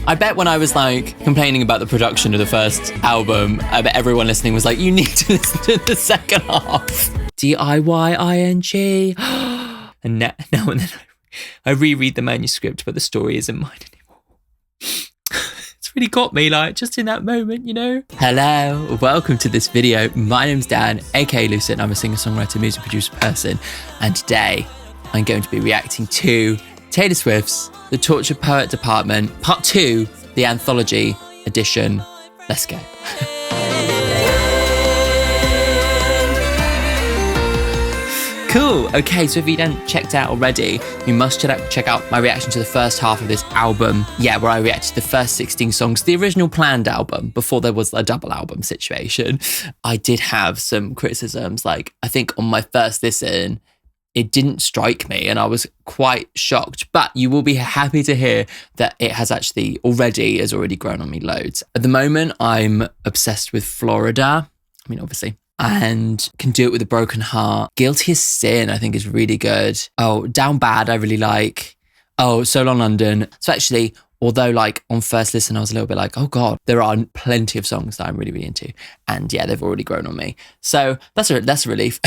I bet when I was like complaining about the production of the first album, I bet everyone listening was like, you need to listen to the second half. DIYING. And now and then I reread the manuscript, but the story isn't mine anymore. It's really got me, like, just in that moment, you know? Hello, welcome to this video. My name's Dan, aka Lucid. I'm a singer-songwriter, music producer person. And today I'm going to be reacting to Taylor Swift's The Tortured Poet Department, Part 2, the Anthology edition. Let's go. Cool. Okay, so if you haven't checked out already, you must check out my reaction to the first half of this album. Yeah, where I reacted to the first 16 songs, the original planned album, before there was a double album situation. I did have some criticisms. Like, I think on my first listen, it didn't strike me and I was quite shocked, but you will be happy to hear that it has already grown on me loads. At the moment, I'm obsessed with Florida. I mean, obviously. And Can Do It With a Broken Heart. Guilty as Sin, I think, is really good. Oh, Down Bad, I really like. Oh, So Long London. So actually, although like on first listen, I was a little bit like, oh God, there are plenty of songs that I'm really, really into. And yeah, they've already grown on me. So that's a relief.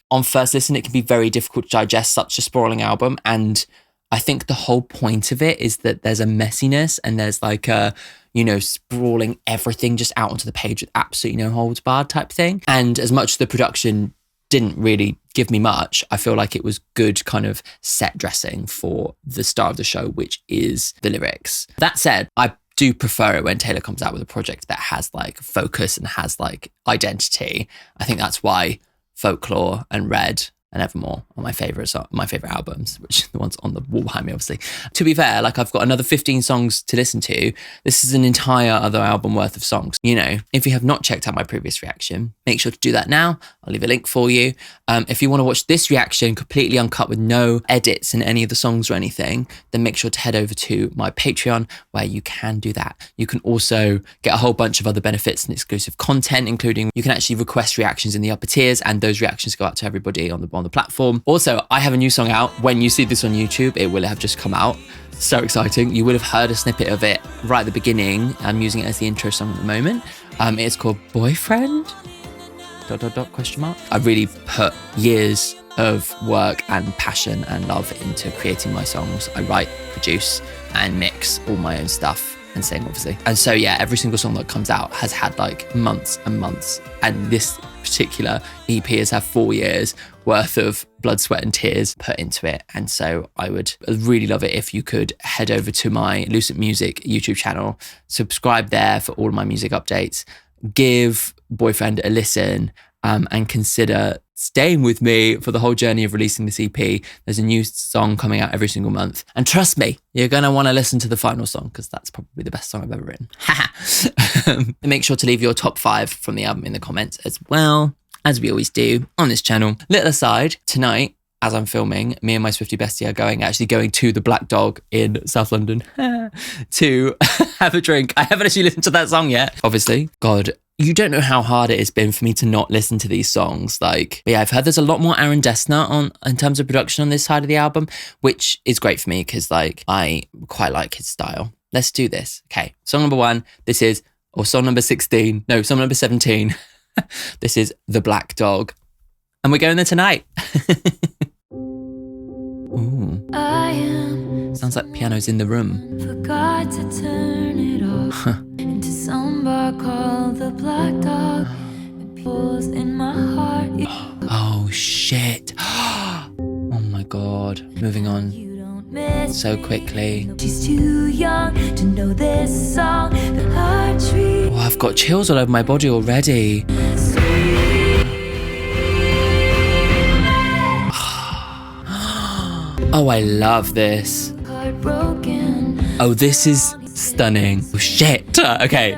On first listen, it can be very difficult to digest such a sprawling album. And I think the whole point of it is that there's a messiness and there's like a, sprawling everything just out onto the page with absolutely no holds barred type thing. And as much as the production didn't really give me much, I feel like it was good kind of set dressing for the star of the show, which is the lyrics. That said, I do prefer it when Taylor comes out with a project that has like focus and has like identity. I think that's why Folklore and Red and Evermore are my favourite albums, which are the ones on the wall behind me, obviously. To be fair, like I've got another 15 songs to listen to. This is an entire other album worth of songs. If you have not checked out my previous reaction, make sure to do that now. I'll leave a link for you. If you want to watch this reaction completely uncut with no edits in any of the songs or anything, then make sure to head over to my Patreon where you can do that. You can also get a whole bunch of other benefits and exclusive content, including you can actually request reactions in the upper tiers and those reactions go out to everybody on the platform. Also, I have a new song out. When you see this on YouTube, it will have just come out. So exciting. You would have heard a snippet of it right at the beginning. I'm using it as the intro song at the moment. It's called Boyfriend? ... I really put years of work and passion and love into creating my songs. I write, produce, and mix all my own stuff and sing, obviously. And so, yeah, every single song that comes out has had like months and months. And this particular EP has had 4 years worth of blood, sweat and tears put into it. And so I would really love it if you could head over to my Lucid Music YouTube channel, subscribe there for all of my music updates, give Boyfriend a listen, and consider staying with me for the whole journey of releasing this EP. There's a new song coming out every single month. And trust me, you're going to want to listen to the final song because that's probably the best song I've ever written. Make sure to leave your top 5 from the album in the comments as well, as we always do on this channel. Little aside, tonight, as I'm filming, me and my Swiftie bestie are actually going to the Black Dog in South London to have a drink. I haven't actually listened to that song yet, obviously. God, you don't know how hard it has been for me to not listen to these songs. But yeah, I've heard there's a lot more Aaron Dessner in terms of production on this side of the album, which is great for me because I quite like his style. Let's do this. Okay, song number 1. Song number 16. No, song number 17. This is The Black Dog. And we're going there tonight. Ooh. Sounds like piano's in the room. Forgot to turn it off into some bar called The Black Dog. It pulls in my heart. Oh shit. Oh my God. Moving on so quickly. She's too young to know this song. The heart tree. Oh, I've got chills all over my body already. Oh, I love this. Oh, this is stunning. Oh, shit. Okay.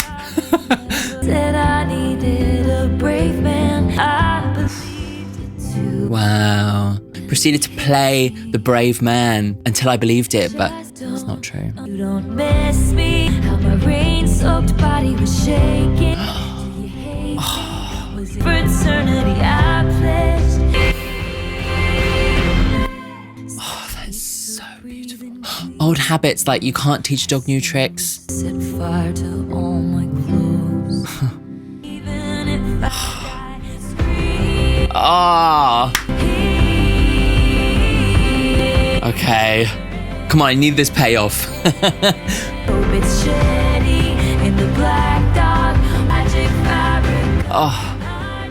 Said I needed a brave man. I believed it too. Wow. Proceeded to play the brave man until I believed it, but it's not true. You don't miss me. How my rain-soaked body was shaking. Do you hate me? Was it for eternity I pledged? So beautiful. Old habits, like you can't teach a dog new tricks. Set fire to all my clothes. Even if I die, scream. Ah. Okay. Come on, I need this payoff. Hope it's shady in the black dog, magic fabric. Oh. Can't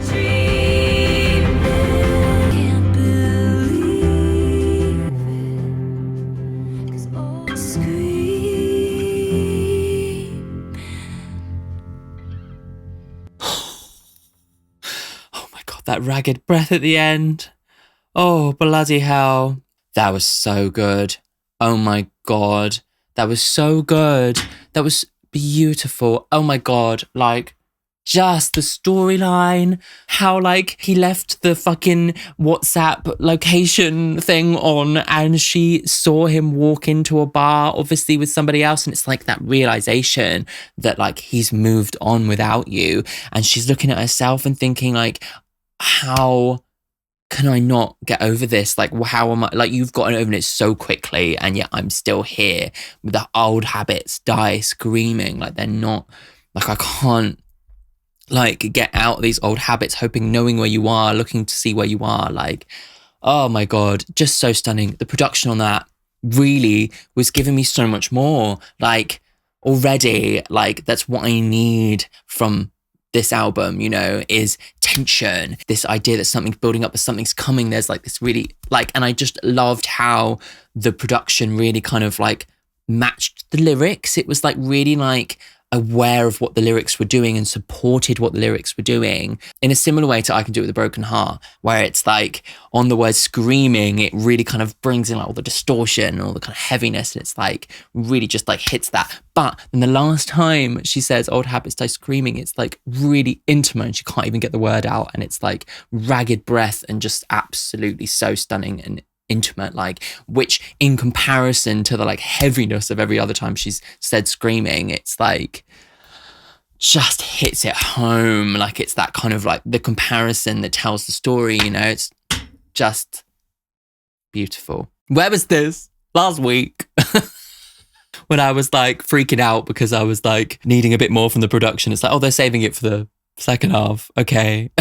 believe it. 'Cause all scream. Oh my God, that ragged breath at the end. Oh, bloody hell. That was so good. Oh my God. That was so good. That was beautiful. Oh my God. Like, just the storyline, how like he left the fucking WhatsApp location thing on and she saw him walk into a bar, obviously with somebody else. And it's like that realization that like he's moved on without you. And she's looking at herself and thinking like, how can I not get over this? Like, how am I, like, you've gotten over it so quickly and yet I'm still here with the old habits die screaming. Like they're not, like I can't like get out of these old habits, hoping, knowing where you are, looking to see where you are. Like, oh my God, just so stunning. The production on that really was giving me so much more. Like already, like that's what I need from this album, you know, is tension, this idea that something's building up, that something's coming. There's like this really like, and I just loved how the production really kind of like matched the lyrics. It was like really like aware of what the lyrics were doing and supported what the lyrics were doing in a similar way to I Can Do It With a Broken Heart, where it's like on the word screaming, it really kind of brings in like all the distortion, all the kind of heaviness, and it's like really just like hits that. But then the last time she says old habits die screaming, it's like really intimate and she can't even get the word out, and it's like ragged breath and just absolutely so stunning and intimate, like, which in comparison to the like heaviness of every other time she's said screaming, it's like just hits it home. Like it's that kind of like the comparison that tells the story, you know. It's just beautiful. Where was this last week when I was like freaking out because I was like needing a bit more from the production? It's like, oh, they're saving it for the second half, okay.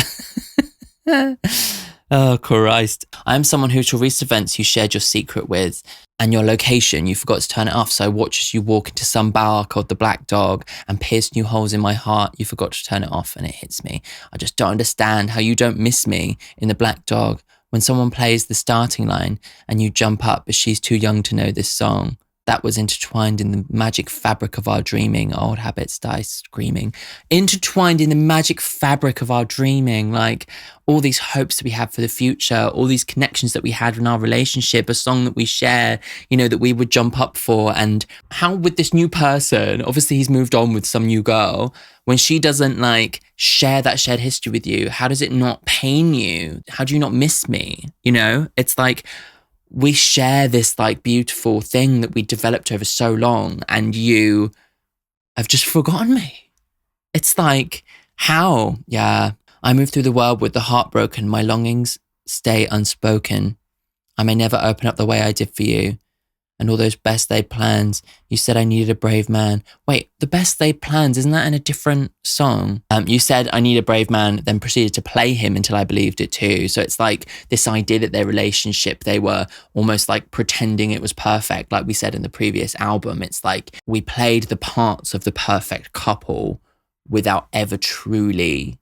Oh, Christ. I'm someone who to recent events you shared your secret with and your location, you forgot to turn it off. So I watch as you walk into some bar called The Black Dog and pierce new holes in my heart. You forgot to turn it off and it hits me. I just don't understand how you don't miss me in The Black Dog when someone plays the starting line and you jump up, but she's too young to know this song. That was intertwined in the magic fabric of our dreaming. Old habits die screaming. Intertwined in the magic fabric of our dreaming. Like all these hopes that we have for the future, all these connections that we had in our relationship, a song that we share, you know, that we would jump up for. And how with this new person, obviously he's moved on with some new girl, when she doesn't like share that shared history with you, how does it not pain you? How do you not miss me? You know, it's like, we share this like beautiful thing that we developed over so long and you have just forgotten me. It's like, how? Yeah. I move through the world with the heart broken. My longings stay unspoken. I may never open up the way I did for you. And all those best laid plans. You said I needed a brave man. Wait, the best laid plans, isn't that in a different song? You said I need a brave man, then proceeded to play him until I believed it too. So it's like this idea that their relationship, they were almost like pretending it was perfect. Like we said in the previous album, it's like we played the parts of the perfect couple without ever truly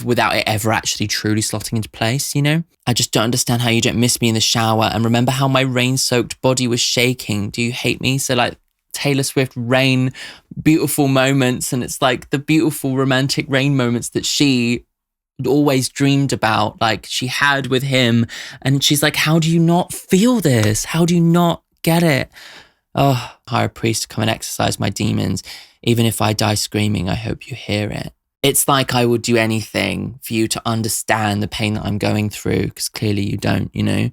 without it ever actually truly slotting into place, you know? I just don't understand how you don't miss me in the shower and remember how my rain-soaked body was shaking. Do you hate me? So like Taylor Swift rain, beautiful moments, and it's like the beautiful romantic rain moments that she always dreamed about, like she had with him. And she's like, how do you not feel this? How do you not get it? Oh, hire a priest to come and exorcise my demons. Even if I die screaming, I hope you hear it. It's like I would do anything for you to understand the pain that I'm going through, because clearly you don't, you know?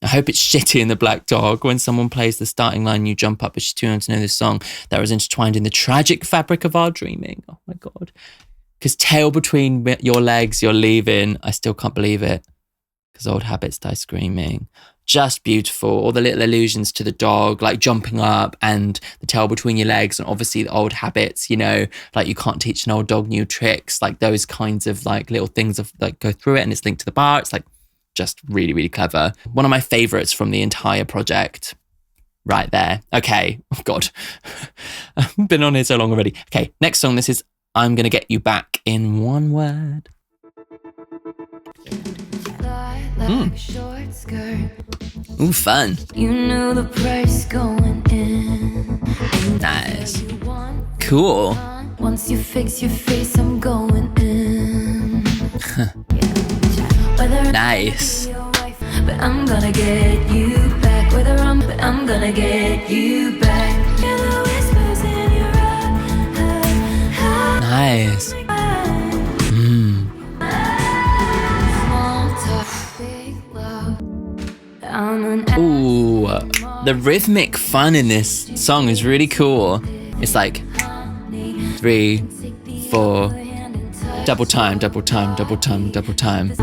I hope it's shitty in The Black Dog when someone plays the starting line, you jump up, but she's too young to know this song that was intertwined in the tragic fabric of our dreaming. Oh my God. Because tail between your legs, you're leaving. I still can't believe it. Because old habits die screaming. just beautiful. All the little allusions to the dog, like jumping up and the tail between your legs, and obviously the old habits, you know, like you can't teach an old dog new tricks, like those kinds of like little things of like go through it, and it's linked to the bar. It's like just really, really clever. One of my favorites from the entire project. Right there. Okay. Oh God. I've been on here so long already. Okay. Next song. This is I'm Gonna Get You Back in One Word. Ooh, fun. You knew the price going in. Nice. Cool. Once you fix your face, I'm going in. Nice. But I'm gonna get you back. But I'm gonna get you back. Hear the whispers in your eyes. Nice. Small talk, big love. Ooh, the rhythmic fun in this song is really cool. It's like 3, 4, double time, double time, double time, double time.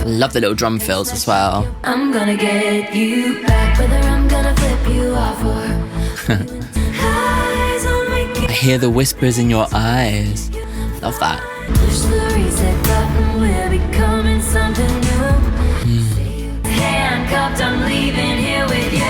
Love the little drum fills as well. I'm gonna get you back, whether I'm gonna flip you off or I hear the whispers in your eyes. Love that. push the reset button, we're becoming something new. Handcuffed, I'm leaving here with you.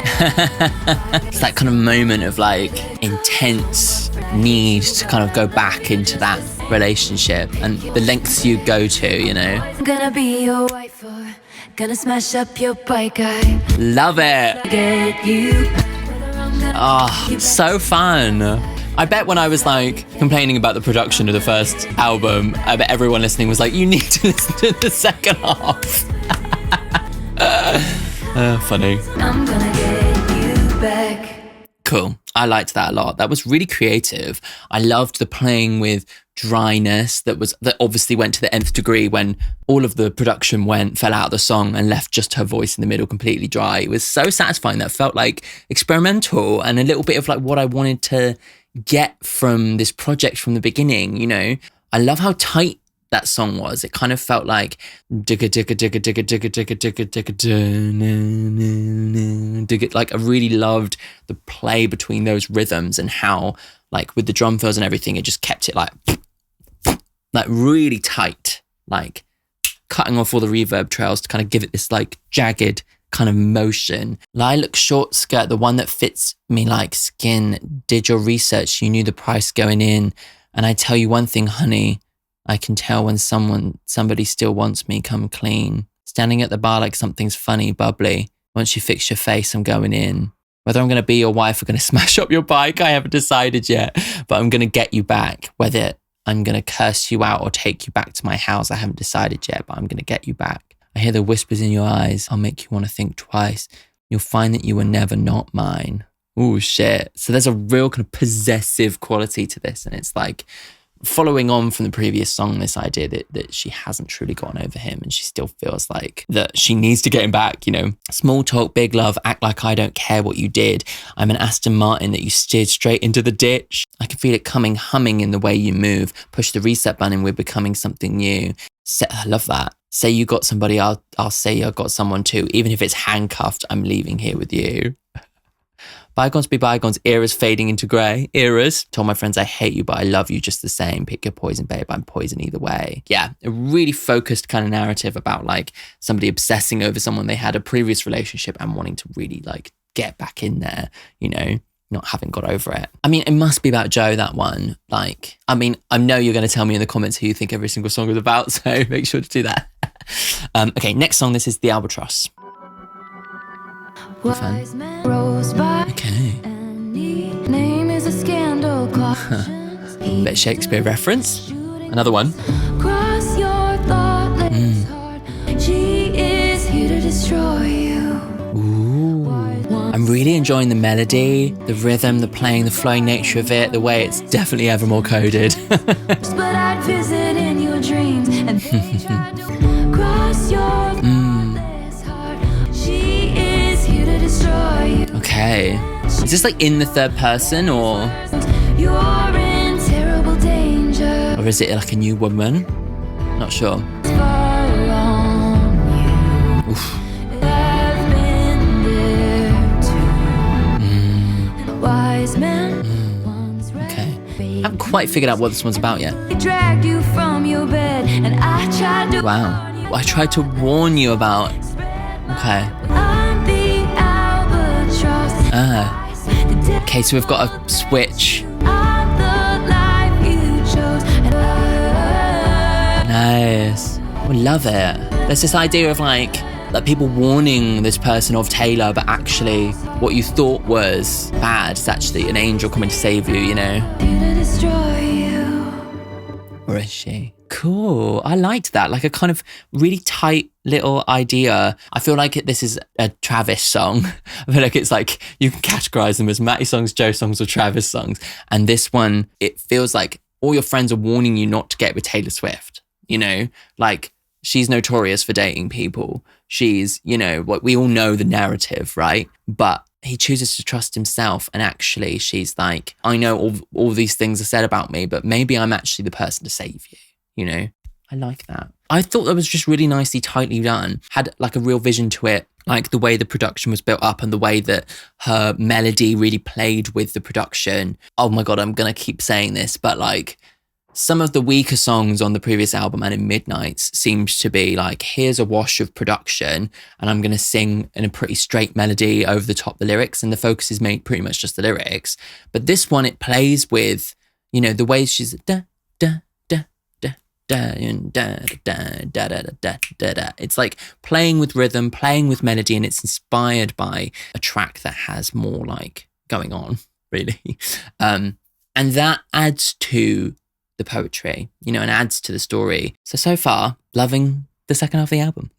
It's that kind of moment of like intense need to kind of go back into that relationship and the lengths you go to, you know. I'm gonna be your wife or gonna smash up your bike. I Love it. get you back, whether I'm gonna Oh, so fun. I bet when I was like complaining about the production of the first album, I bet everyone listening was like, you need to listen to the second half. Funny. I'm gonna get you back. Cool. I liked that a lot. That was really creative. I loved the playing with dryness that obviously went to the nth degree when all of the production fell out of the song and left just her voice in the middle completely dry. It was so satisfying. That felt like experimental and a little bit of like what I wanted to get from this project from the beginning, you know. I love how tight that song was. It kind of felt like like I really loved the play between those rhythms and how like with the drum fills and everything, it just kept it like really tight, like cutting off all the reverb trails to kind of give it this like jagged kind of motion. Lilac short skirt, the one that fits me like skin. Did your research, you knew the price going in. And I tell you one thing, honey, I can tell when somebody still wants me, come clean. Standing at the bar like something's funny, bubbly. Once you fix your face, I'm going in. Whether I'm going to be your wife or going to smash up your bike, I haven't decided yet. But I'm going to get you back. Whether I'm going to curse you out or take you back to my house, I haven't decided yet, but I'm going to get you back. I hear the whispers in your eyes. I'll make you want to think twice. You'll find that you were never not mine. Ooh, shit. So there's a real kind of possessive quality to this. And it's like, following on from the previous song, this idea that she hasn't truly gotten over him and she still feels like that she needs to get him back, you know. Small talk, big love, act like I don't care what you did. I'm an Aston Martin that you steered straight into the ditch. I can feel it coming, humming in the way you move. Push the reset button, we're becoming something new. I love that. Say you got somebody, I'll say I got someone too. Even if it's handcuffed, I'm leaving here with you. Bygones be bygones, eras fading into grey. Eras. Told my friends I hate you, but I love you just the same. Pick your poison, babe. I'm poison either way. Yeah, a really focused kind of narrative about like somebody obsessing over someone they had a previous relationship and wanting to really like get back in there, you know, not having got over it. I mean, it must be about Joe, that one. Like, I mean, I know you're going to tell me in the comments who you think every single song is about, so make sure to do that. Okay, next song. This is The Albatross. Fun. Okay. Name is a scandal. Bit Shakespeare reference. Another one. Cross your thoughtless heart. She is here to destroy you. Ooh. I'm really enjoying the melody, the rhythm, the playing, the flowing nature of it, the way it's definitely Evermore coded. But I'd visit in your dreams and they tried to cross your thoughtless heart. She is here to destroy you. Okay. Is this like in the third person or You're in terrible danger. is it like a new woman? Not sure. Oof. quite figured out what this one's about yet. They dragged you from your bed, and I tried to Wow. I tried to warn you about. Okay. I'm the albatross. Okay, so we've got a switch. I'm the life you chose. Nice. We love it. There's this idea of like people warning this person of Taylor, but actually what you thought was bad is actually an angel coming to save you, you know? Here to destroy you. Or is she? Cool. I liked that. Like a kind of really tight little idea. I feel like this is a Travis song. I feel like it's like you can categorize them as Matty songs, Joe songs, or Travis songs. And this one, it feels like all your friends are warning you not to get with Taylor Swift. You know, like she's notorious for dating people. She's, you know, what we all know the narrative, right? But he chooses to trust himself. And actually she's like, I know all these things are said about me, but maybe I'm actually the person to save you. You know, I like that. I thought that was just really nicely, tightly done. Had like a real vision to it, like the way the production was built up and the way that her melody really played with the production. Oh my God, I'm going to keep saying this, but like some of the weaker songs on the previous album and in Midnights seemed to be like, here's a wash of production and I'm going to sing in a pretty straight melody over the top the lyrics, and the focus is made pretty much just the lyrics. But this one, it plays with, you know, the way she's da, da, it's like playing with rhythm, playing with melody, and it's inspired by a track that has more like going on, really. And that adds to the poetry, you know, and adds to the story. So far, loving the second half of the album.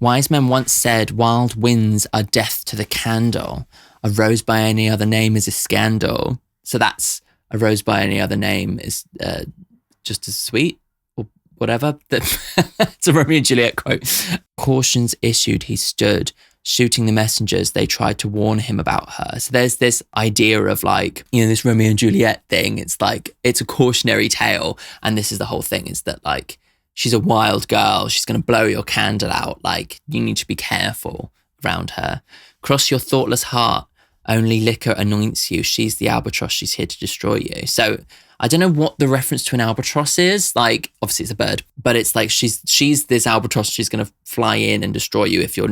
Wise men once said, wild winds are death to the candle. A rose by any other name is a scandal. So that's a rose by any other name is just as sweet. Whatever. It's a Romeo and Juliet quote. Cautions issued, he stood, shooting the messengers. They tried to warn him about her. So there's this idea of like, you know, this Romeo and Juliet thing. It's like, it's a cautionary tale. And this is the whole thing, is that like, she's a wild girl. She's going to blow your candle out. Like, you need to be careful around her. Cross your thoughtless heart. Only liquor anoints you. She's the albatross. She's here to destroy you. So I don't know what the reference to an albatross is. Like, obviously it's a bird, but it's like she's this albatross. She's going to fly in and destroy you if you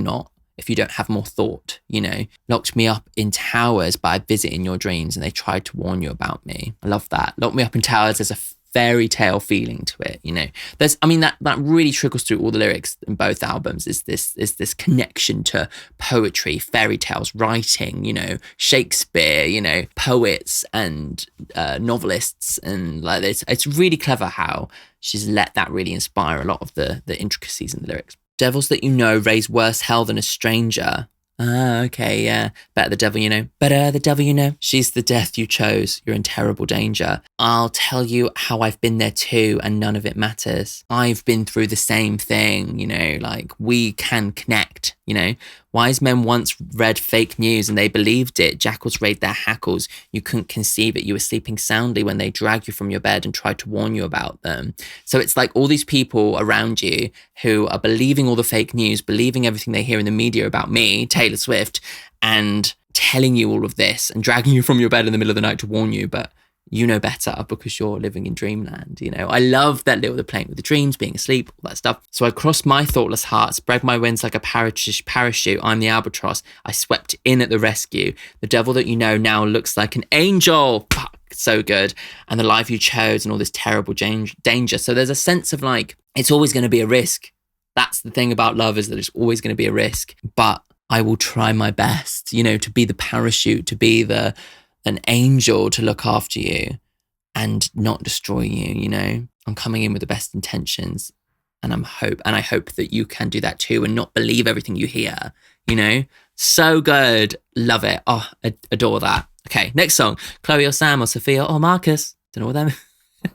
don't have more thought, you know. Locked me up in towers, but I visit in your dreams, and they tried to warn you about me. I love that. Locked me up in towers. There's a fairy tale feeling to it, you know. That really trickles through all the lyrics in both albums, is this connection to poetry, fairy tales, writing, you know, Shakespeare, you know, poets and novelists, and like this. It's really clever how she's let that really inspire a lot of the intricacies in the lyrics. Devils that you know raise worse hell than a stranger. Ah, okay, yeah. Better the devil you know. Better the devil you know. She's the death you chose. You're in terrible danger. I'll tell you how I've been there too, and none of it matters. I've been through the same thing, you know, like we can connect, you know. Wise men once read fake news and they believed it. Jackals raid their hackles. You couldn't conceive it. You were sleeping soundly when they dragged you from your bed and tried to warn you about them. So it's like all these people around you who are believing all the fake news, believing everything they hear in the media about me, Taylor Swift, and telling you all of this and dragging you from your bed in the middle of the night to warn you, but you know better because you're living in dreamland, you know. I love that little, the playing with the dreams, being asleep, all that stuff. So I crossed my thoughtless heart, spread my wings like a parachute. I'm the albatross. I swept in at the rescue. The devil that you know now looks like an angel. Fuck, so good. And the life you chose and all this terrible danger. So there's a sense of like, it's always going to be a risk. That's the thing about love, is that it's always going to be a risk. But I will try my best, you know, to be the parachute, to be an angel to look after you and not destroy you, you know. I'm coming in with the best intentions, and I hope that you can do that too and not believe everything you hear, you know. So good. Love it. Oh, adore that. Okay, next song. Chloe or Sam or Sophia or Marcus. Don't know what that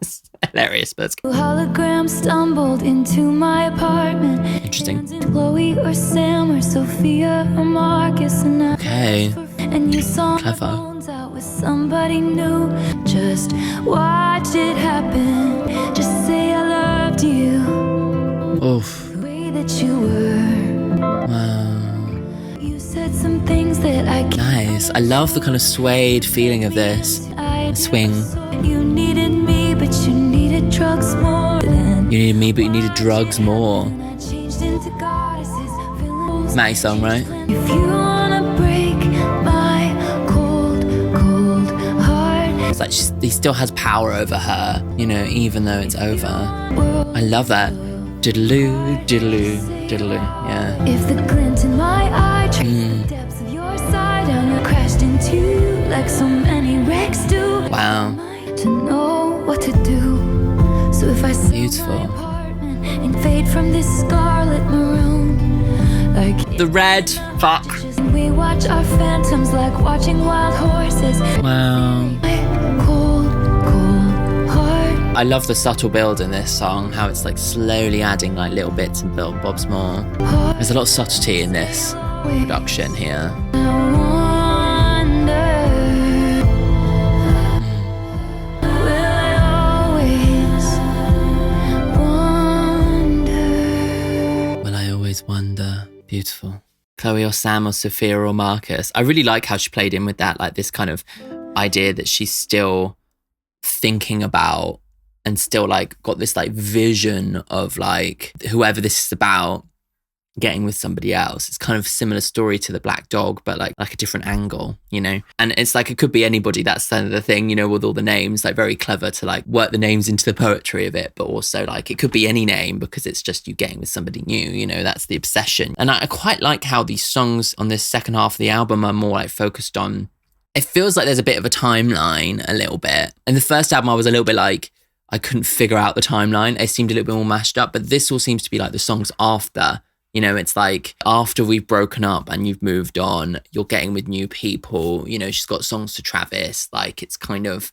is. Hilarious, but it's Hologram stumbled into my apartment. interesting. Chloe or Sam or Sophia or Marcus, and Okay. and you saw my Clever. bones out with somebody new. Just watch it happen. Just say I loved you Oof. the way that you were. Wow. You said some things that I can't. Nice. I love the kind of suede feeling of this. I Swing. You needed me, but you needed drugs more than. You needed me, but you needed drugs more. I changed into goddesses, feeling Matty song, right? if you wanna break my cold, cold heart. It's like he still has power over her, you know, even though it's over. I love that. Diddaloo, diddaloo, diddaloo, yeah. If the glint in my eye traced the depths of your side, and I crashed into you like so many wrecks do. Wow. To know what to do. So if I sell Beautiful. my apartment and fade from this scarlet maroon, like The red, fuck. we watch our phantoms like watching wild horses. Wow. My cold, cold heart. I love the subtle build in this song, how it's like slowly adding like little bits and bobs more. There's a lot of subtlety in this production here. Wonder. Beautiful. Chloe or Sam or Sophia or Marcus. I really like how she played in with that, like this kind of idea that she's still thinking about and still like got this like vision of like whoever this is about getting with somebody else. It's kind of a similar story to the Black Dog, but like a different angle, you know? And it's like, it could be anybody. That's kind of the thing, you know, with all the names, like very clever to like work the names into the poetry of it, but also like it could be any name because it's just you getting with somebody new, you know, that's the obsession. And I quite like how these songs on this second half of the album are more like focused on, it feels like there's a bit of a timeline a little bit. In the first album, I was a little bit like, I couldn't figure out the timeline. It seemed a little bit more mashed up, but this all seems to be like the songs after. You know, it's like after we've broken up and you've moved on, you're getting with new people. You know, she's got songs to Travis. Like it's kind of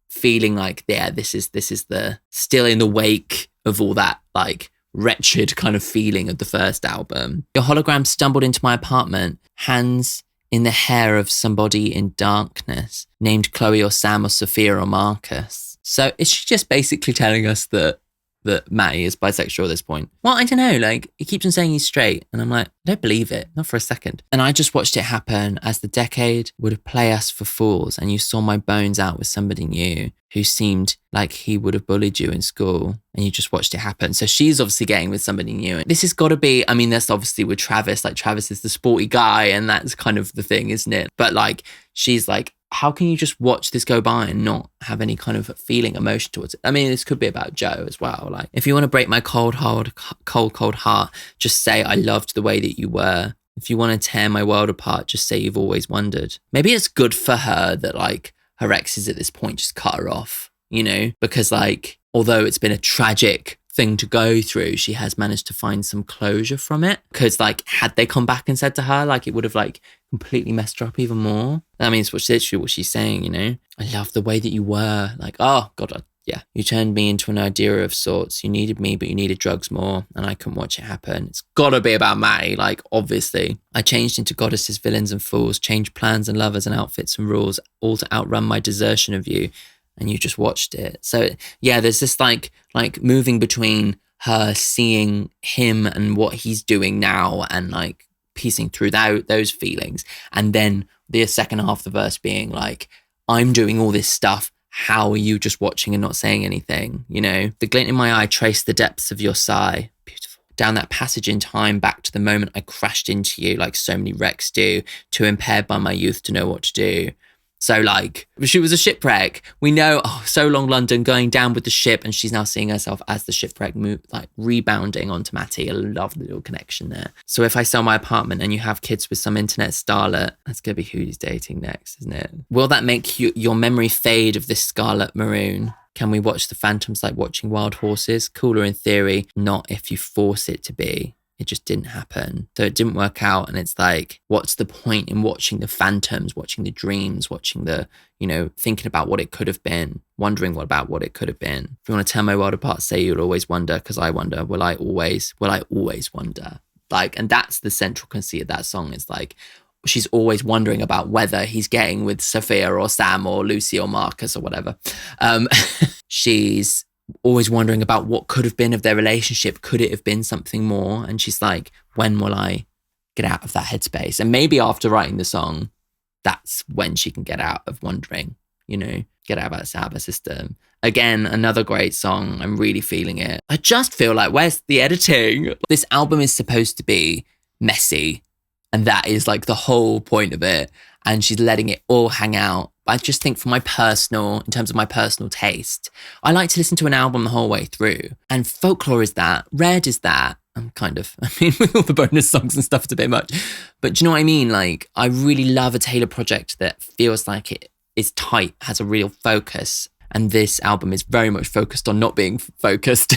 feeling like, yeah, this is the still in the wake of all that like wretched kind of feeling of the first album. Your hologram stumbled into my apartment, hands in the hair of somebody in darkness, named Chloe or Sam or Sophia or Marcus. So is she just basically telling us that Matty is bisexual at this point? Well, I don't know, like, he keeps on saying he's straight, and I'm like, I don't believe it, not for a second. And I just watched it happen as the decade would play us for fools, and you saw my bones out with somebody new who seemed like he would have bullied you in school, and you just watched it happen. So she's obviously getting with somebody new. And this has got to be, I mean, that's obviously with Travis, like Travis is the sporty guy, and that's kind of the thing, isn't it? But like, she's like, how can you just watch this go by and not have any kind of feeling, emotion towards it? I mean, this could be about Joe as well. Like, if you want to break my cold heart, just say I loved the way that you were. If you want to tear my world apart, just say you've always wondered. Maybe it's good for her that like her exes at this point just cut her off, you know? Because like, although it's been a tragic thing to go through, she has managed to find some closure from it. Because like, had they come back and said to her, like it would have like completely messed her up even more. I mean, it's literally what she's saying, you know? I love the way that you were. Like, oh God, yeah. You turned me into an idea of sorts. You needed me, but you needed drugs more, and I couldn't watch it happen. It's gotta be about Matty, like, obviously. I changed into goddesses, villains and fools, changed plans and lovers and outfits and rules, all to outrun my desertion of you, and you just watched it. So yeah, there's this like moving between her seeing him and what he's doing now and like piecing through those feelings, and then the second half of the verse being like, I'm doing all this stuff, how are you just watching and not saying anything? You know, the glint in my eye traced the depths of your sigh. Beautiful. Down that passage in time, back to the moment I crashed into you like so many wrecks do, too impaired by my youth to know what to do. So like, she was a shipwreck. We know, so long London, going down with the ship, and she's now seeing herself as the shipwreck, like rebounding onto Matty. I love the little connection there. So if I sell my apartment and you have kids with some internet starlet, that's going to be who he's dating next, isn't it? Will that make your memory fade of this scarlet maroon? Can we watch the phantoms like watching wild horses? Cooler in theory, not if you force it to be. It just didn't happen. So it didn't work out. And it's like, what's the point in watching the phantoms, watching the dreams, watching the, you know, thinking about what it could have been, wondering about what it could have been. If you want to tear my world apart, say you'll always wonder, because I wonder, will I always wonder? Like, and that's the central conceit of that song. It's like, she's always wondering about whether he's getting with Sophia or Sam or Lucy or Marcus or whatever. She's always wondering about what could have been of their relationship. Could it have been something more? And she's like, when will I get out of that headspace? And maybe after writing the song, that's when she can get out of wondering, you know? Get Out of Our System. Again, another great song. I'm really feeling it. I just feel like, where's the editing? This album is supposed to be messy, and that is like the whole point of it. And she's letting it all hang out. I just think in terms of my personal taste, I like to listen to an album the whole way through. And Folklore is that. Red is that. With all the bonus songs and stuff, it's a bit much. But do you know what I mean? Like, I really love a Taylor project that feels like it is tight, has a real focus. And this album is very much focused on not being focused.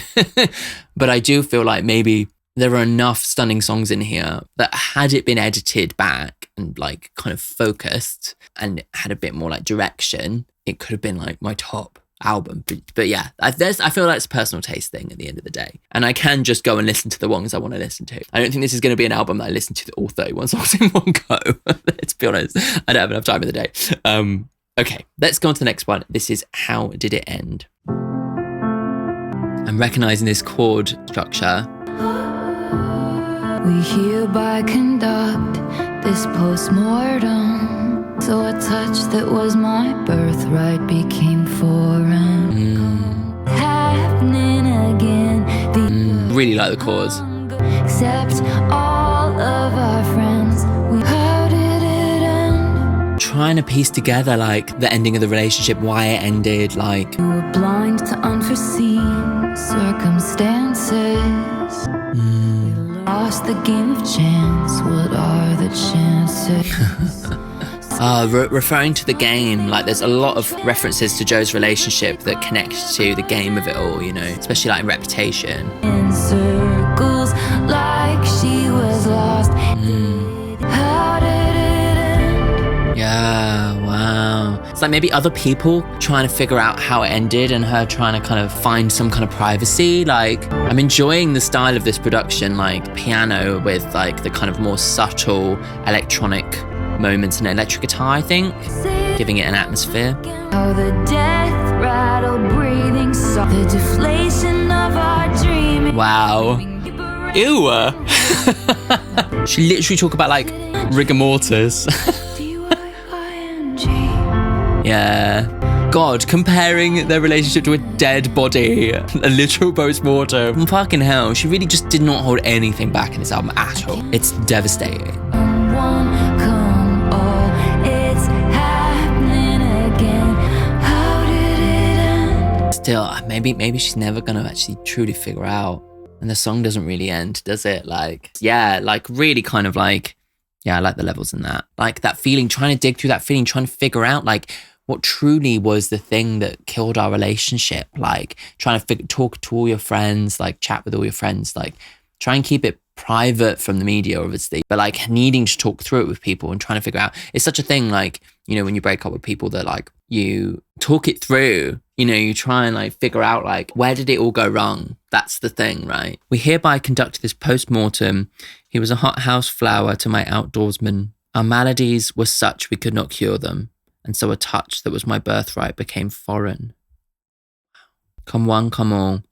But I do feel like maybe there are enough stunning songs in here that had it been edited back and like kind of focused and had a bit more like direction, it could have been like my top album. But yeah, I feel like it's a personal taste thing at the end of the day. And I can just go and listen to the ones I want to listen to. I don't think this is going to be an album that I listen to all 31 songs in one go. Let's be honest. I don't have enough time in the day. Okay, let's go on to the next one. This is How Did It End? I'm recognising this chord structure. We hereby conduct this post-mortem. So a touch that was my birthright became foreign. Happening again. Really like the chords. Except all of our friends. How did it end? Trying to piece together like the ending of the relationship, why it ended, like. We were blind to unforeseen circumstances. We lost the game of chance. What are the chances? Referring to the game, like there's a lot of references to Joe's relationship that connect to the game of it all, you know, especially like in Reputation. In circles like she was lost. How did it end? Yeah, wow. It's like maybe other people trying to figure out how it ended and her trying to kind of find some kind of privacy. Like, I'm enjoying the style of this production, like piano with like the kind of more subtle electronic moments and electric guitar, I think, giving it an atmosphere. How the death rattle breathing soft, the deflation of our dreaming. Wow. Ew. She literally talk about like rigor mortis. Yeah. God, comparing their relationship to a dead body, a literal post-mortem. Fucking hell, she really just did not hold anything back in this album at all. It's devastating. Still, maybe she's never gonna actually truly figure out, and the song doesn't really end, does it? Like, yeah, like really kind of like, yeah, I like the levels in that, like that feeling, trying to dig through that feeling, trying to figure out like what truly was the thing that killed our relationship, like trying to talk to all your friends, like chat with all your friends, like try and keep it private from the media, obviously, but like needing to talk through it with people and trying to figure out, it's such a thing, like, you know, when you break up with people that like, you talk it through, you know, you try and like figure out like, where did it all go wrong? That's the thing, right? We hereby conduct this post-mortem. He was a hothouse flower to my outdoorsman. Our maladies were such we could not cure them. And so a touch that was my birthright became foreign. Come one, come all.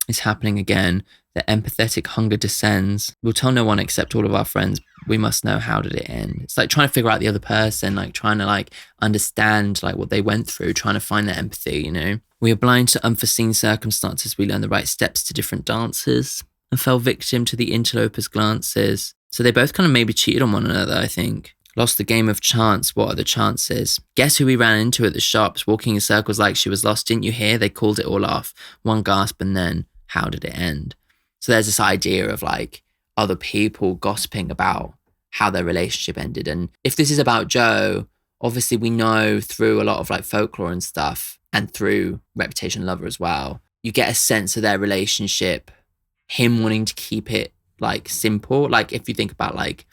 It's happening again. The empathetic hunger descends. We'll tell no one except all of our friends. We must know, how did it end? It's like trying to figure out the other person, like trying to like understand like what they went through, trying to find their empathy, you know? We are blind to unforeseen circumstances. We learn the right steps to different dances and fell victim to the interloper's glances. So they both kind of maybe cheated on one another, I think. Lost the game of chance. What are the chances? Guess who we ran into at the shops, walking in circles like she was lost. Didn't you hear? They called it all off. One gasp and then, how did it end? So there's this idea of like other people gossiping about how their relationship ended. And if this is about Joe, obviously we know through a lot of like folklore and stuff and through Reputation Lover as well, you get a sense of their relationship, him wanting to keep it like simple. Like if you think about like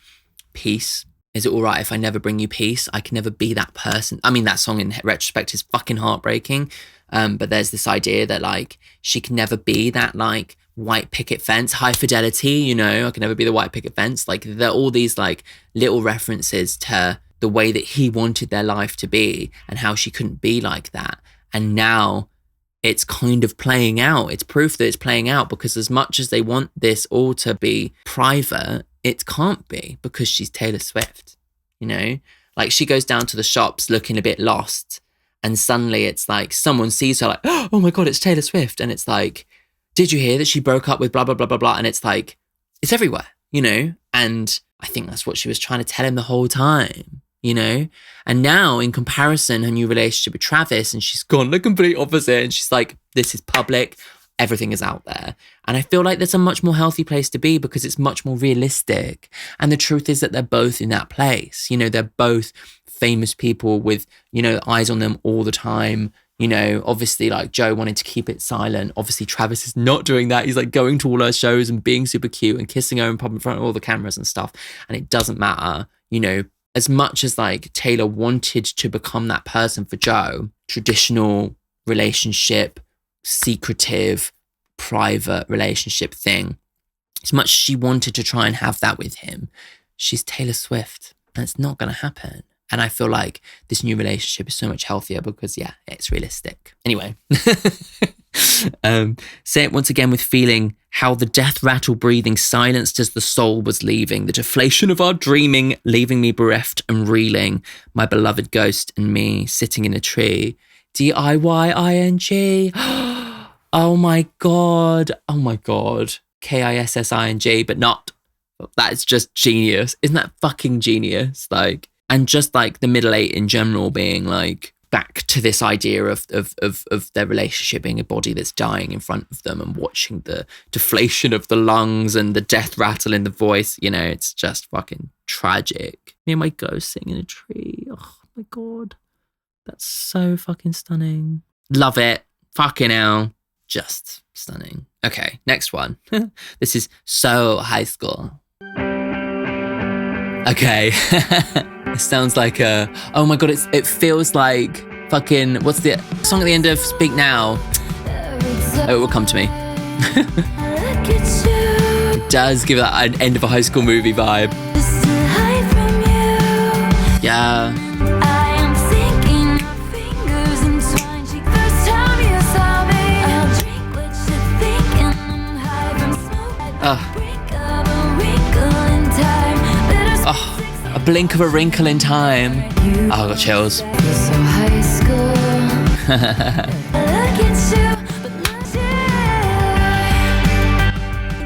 peace, is it all right if I never bring you peace? I can never be that person. I mean, that song in retrospect is fucking heartbreaking. But there's this idea that like she can never be that like white picket fence, high fidelity, you know, I can never be the white picket fence. Like there are all these like little references to the way that he wanted their life to be and how she couldn't be like that. And now it's kind of playing out. It's proof that it's playing out, because as much as they want this all to be private, it can't be, because she's Taylor Swift, you know? Like she goes down to the shops looking a bit lost And suddenly it's like someone sees her like, oh my God, it's Taylor Swift. And it's like, did you hear that she broke up with blah, blah, blah, blah, blah. And it's like, it's everywhere, you know? And I think that's what she was trying to tell him the whole time, you know? And now in comparison, her new relationship with Travis, and she's gone the complete opposite. And she's like, this is public. Everything is out there. And I feel like that's a much more healthy place to be because it's much more realistic. And the truth is that they're both in that place. You know, they're both famous people with, you know, eyes on them all the time. You know, obviously like Joe wanted to keep it silent. Obviously Travis is not doing that. He's like going to all her shows and being super cute and kissing her in front of all the cameras and stuff. And it doesn't matter, you know, as much as like Taylor wanted to become that person for Joe, traditional relationship, secretive, private relationship thing. As much as she wanted to try and have that with him, she's Taylor Swift and it's not going to happen. And I feel like this new relationship is so much healthier because, yeah, it's realistic. Anyway, say it once again with feeling, how the death rattle breathing silenced as the soul was leaving, the deflation of our dreaming, leaving me bereft and reeling, my beloved ghost and me sitting in a tree. DIYING. Oh my God. Oh my God. KISSING, but not. That's just genius. Isn't that fucking genius? Like, and just like the middle eight in general being like back to this idea of their relationship being a body that's dying in front of them and watching the deflation of the lungs and the death rattle in the voice. You know, it's just fucking tragic. Me and my ghost sitting in a tree. Oh my God. That's so fucking stunning. Love it. Fucking hell. Just stunning. Okay, next one. This is so high school. Okay. It sounds like a... Oh my God, it feels like fucking... What's the song at the end of Speak Now? Oh, it will come to me. It does give that an end of a high school movie vibe. Yeah. Oh, a blink of a wrinkle in time. Oh, I got chills. You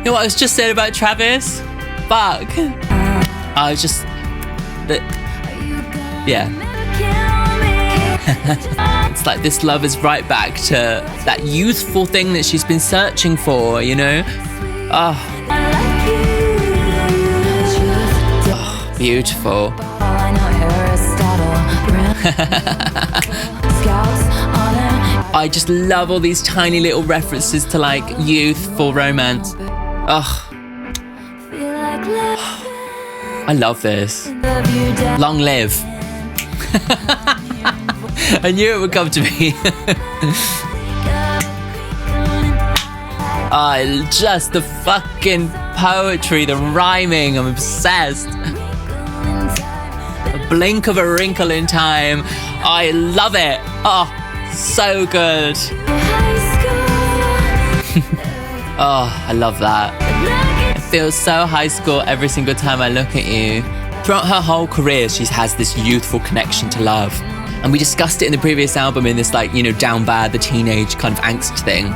know what I was just saying about Travis? Fuck. I was just... Yeah. It's like this love is right back to that youthful thing that she's been searching for, you know? Oh, beautiful. I just love all these tiny little references to like youthful romance. Oh, I love this. Long live. I knew it would come to me. Just the fucking poetry, the rhyming, I'm obsessed. A blink of a wrinkle in time. I love it. Oh, so good. Oh, I love that. It feels so high school every single time I look at you. Throughout her whole career, she has this youthful connection to love. And we discussed it in the previous album in this like, you know, down bad, the teenage kind of angst thing.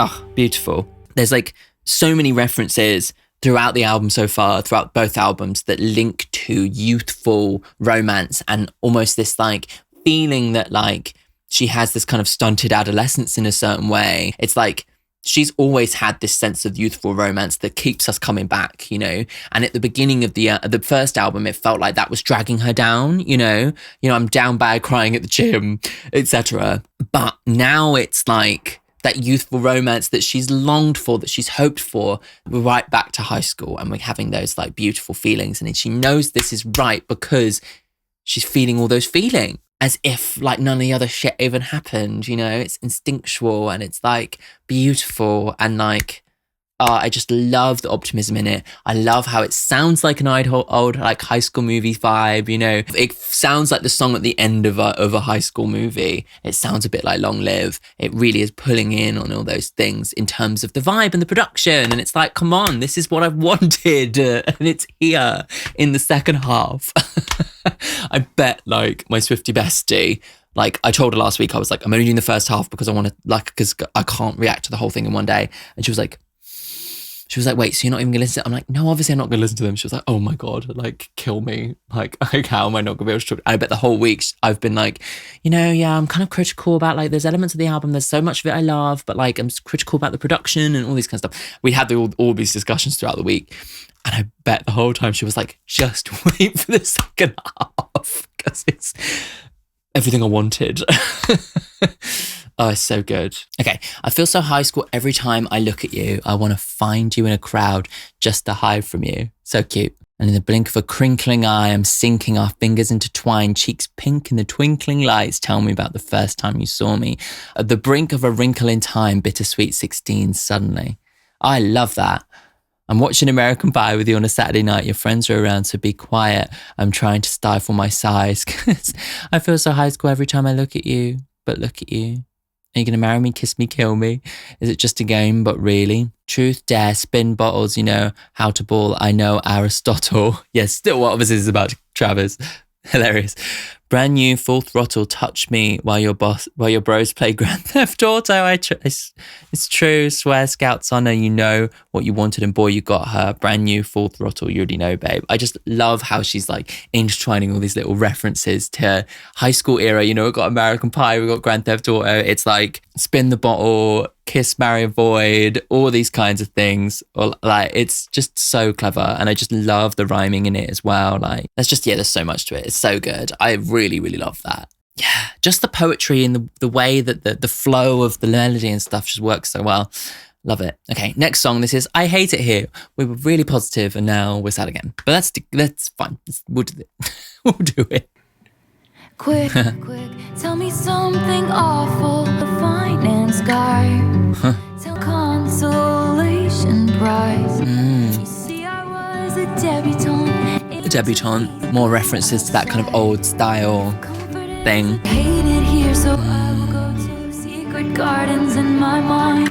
Oh, beautiful. There's like so many references throughout the album so far, throughout both albums, that link to youthful romance and almost this like feeling that like she has this kind of stunted adolescence in a certain way. It's like she's always had this sense of youthful romance that keeps us coming back, you know? And at the beginning of the first album, it felt like that was dragging her down, you know? I'm down bad crying at the gym, etc. But now it's like that youthful romance that she's longed for, that she's hoped for. We're right back to high school and we're having those like beautiful feelings. And she knows this is right because she's feeling all those feelings as if like none of the other shit even happened, you know? It's instinctual and it's like beautiful and like, I just love the optimism in it. I love how it sounds like an old like high school movie vibe, you know? It sounds like the song at the end of a high school movie. It sounds a bit like Long Live. It really is pulling in on all those things in terms of the vibe and the production. And it's like, come on, this is what I've wanted. And it's here in the second half. I bet like my Swiftie bestie Like I told her last week, I was like, I'm only doing the first half because I want to, like, because I can't react to the whole thing in one day. And she was like, wait, so you're not even gonna listen to it? I'm like, no, obviously I'm not gonna listen to them. She was like, oh my God, like kill me. Like how am I not gonna be able to talk? I bet the whole week I've been like, yeah, I'm kind of critical about like, there's elements of the album, there's so much of it I love, but like I'm critical about the production and all these kind of stuff. We had all these discussions throughout the week. And I bet the whole time she was like, just wait for the second half because it's everything I wanted. Oh, it's so good. Okay, I feel so high school every time I look at you. I want to find you in a crowd just to hide from you. So cute. And in the blink of a crinkling eye, I'm sinking, our fingers intertwined, cheeks pink in the twinkling lights. Tell me about the first time you saw me. At the brink of a wrinkle in time, bittersweet 16 suddenly. I love that. I'm watching American Pie with you on a Saturday night. Your friends are around, so be quiet. I'm trying to stifle my sighs because I feel so high school every time I look at you. But look at you. Are you going to marry me, kiss me, kill me? Is it just a game? But really? Truth, dare, spin bottles, how to ball. I know Aristotle. Yes, still what obviously is about Travis. Hilarious. Brand new, full throttle, touch me while your bros play Grand Theft Auto. It's true, swear Scouts honor, you know what you wanted and boy, you got her. Brand new, full throttle, you already know, babe. I just love how she's like intertwining all these little references to high school era. We've got American Pie, we've got Grand Theft Auto. It's like spin the bottle, kiss, marry, avoid, all these kinds of things. Or like, it's just so clever. And I just love the rhyming in it as well. Like, there's so much to it. It's so good. I really, really love that. Yeah, just the poetry and the way that the flow of the melody and stuff just works so well. Love it. Okay, next song. This is I Hate It Here. We were really positive and now we're sad again. But that's fine. We'll do it. We'll do it. Quick, tell me something awful. A finance guy. Tell consolation prize. You see, I was a debutante. A debutante. More references to that kind of old style thing. Hate it here, so I will go to secret gardens in my mind.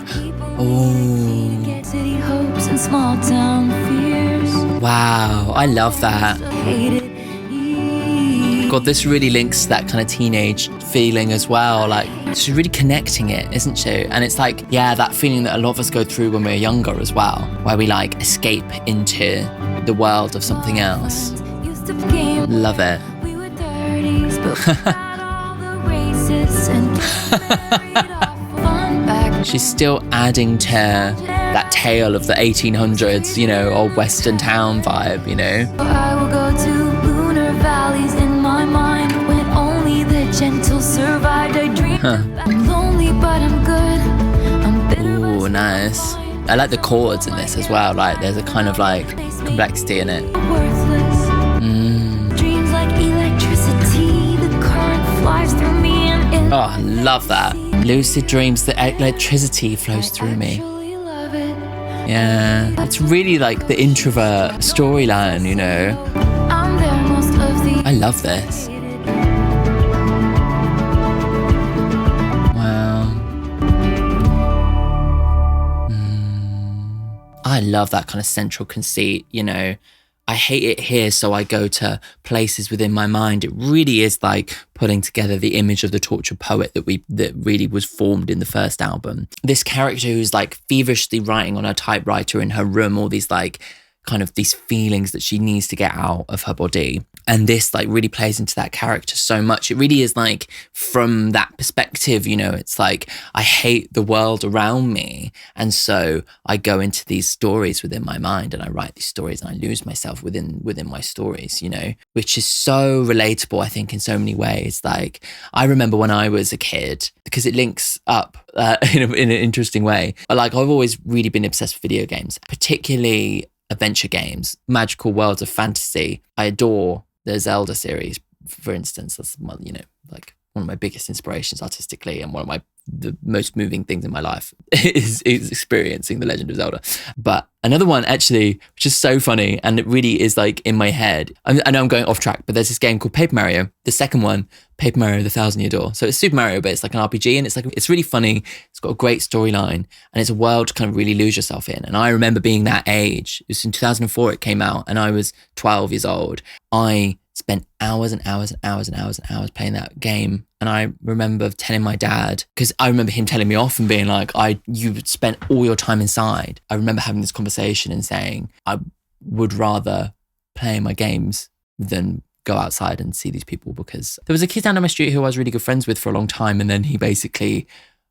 Oh. Get city hopes and small town fears. Wow, I love that. Hate it. God, this really links to that kind of teenage feeling as well. Like, she's really connecting it, isn't she? And it's like, yeah, that feeling that a lot of us go through when we're younger as well, where we like escape into the world of something else. Love it. We were 30s, but we had all the races and fun back. She's still adding to that tale of the 1800s, old Western town vibe, I will go to lunar valleys in my mind when only the gentle survived. I dream I'm lonely, but I'm good. I'm bitter. Ooh, nice. I like the chords in this as well. Like, there's a kind of like complexity in it. Worthless. Dreams like electricity. The current flies through me and Oh, I love that. Lucid dreams, the electricity flows through me. love it. Yeah. It's really like the introvert storyline, I'm there most of the I love this. Wow. I love that kind of central conceit, I hate it here, so I go to places within my mind. It really is like putting together the image of the tortured poet that really was formed in the first album. This character who's like feverishly writing on her typewriter in her room, all these like kind of these feelings that she needs to get out of her body. And this like really plays into that character so much. It really is like from that perspective, it's like I hate the world around me. And so I go into these stories within my mind and I write these stories and I lose myself within my stories, which is so relatable, I think, in so many ways. Like I remember when I was a kid, because it links up in an interesting way. But like I've always really been obsessed with video games, particularly adventure games, magical worlds of fantasy. I adore the Zelda series, for instance. That's like one of my biggest inspirations artistically, and one of the most moving things in my life is experiencing The Legend of Zelda. But another one actually, which is so funny, and it really is like in my head. I know I'm going off track, but there's this game called Paper Mario. The second one, Paper Mario: The Thousand Year Door. So it's Super Mario, but it's like an RPG, and it's really funny. It's got a great storyline, and it's a world to kind of really lose yourself in. And I remember being that age. It was in 2004 it came out, and I was 12 years old. I spent hours and hours and hours and hours and hours playing that game. And I remember telling my dad, because I remember him telling me off and being like, you spent all your time inside. I remember having this conversation and saying, I would rather play my games than go outside and see these people, because there was a kid down on my street who I was really good friends with for a long time. And then he basically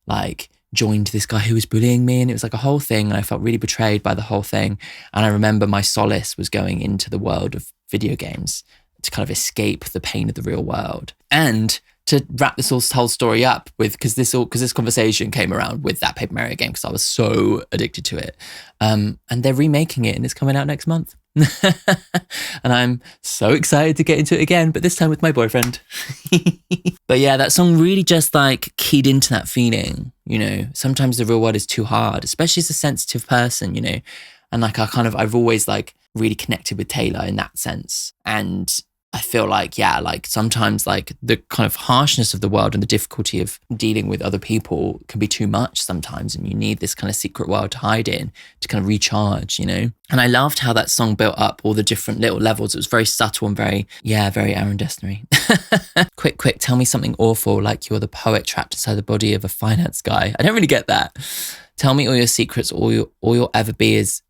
like joined this guy who was bullying me, and it was like a whole thing. And I felt really betrayed by the whole thing. And I remember my solace was going into the world of video games to kind of escape the pain of the real world. And to wrap this whole story up with, because this conversation came around with that Paper Mario game because I was so addicted to it. And they're remaking it and it's coming out next month. And I'm so excited to get into it again, but this time with my boyfriend. But yeah, that song really just like keyed into that feeling, you know. Sometimes the real world is too hard, especially as a sensitive person, you know. And like I've always like really connected with Taylor in that sense. And I feel like, yeah, like sometimes like the kind of harshness of the world and the difficulty of dealing with other people can be too much sometimes. And you need this kind of secret world to hide in, to kind of recharge, you know? And I loved how that song built up all the different little levels. It was very subtle and very Aaron Destiny. Quick, tell me something awful, like you're the poet trapped inside the body of a finance guy. I don't really get that. Tell me all your secrets, all you'll ever be is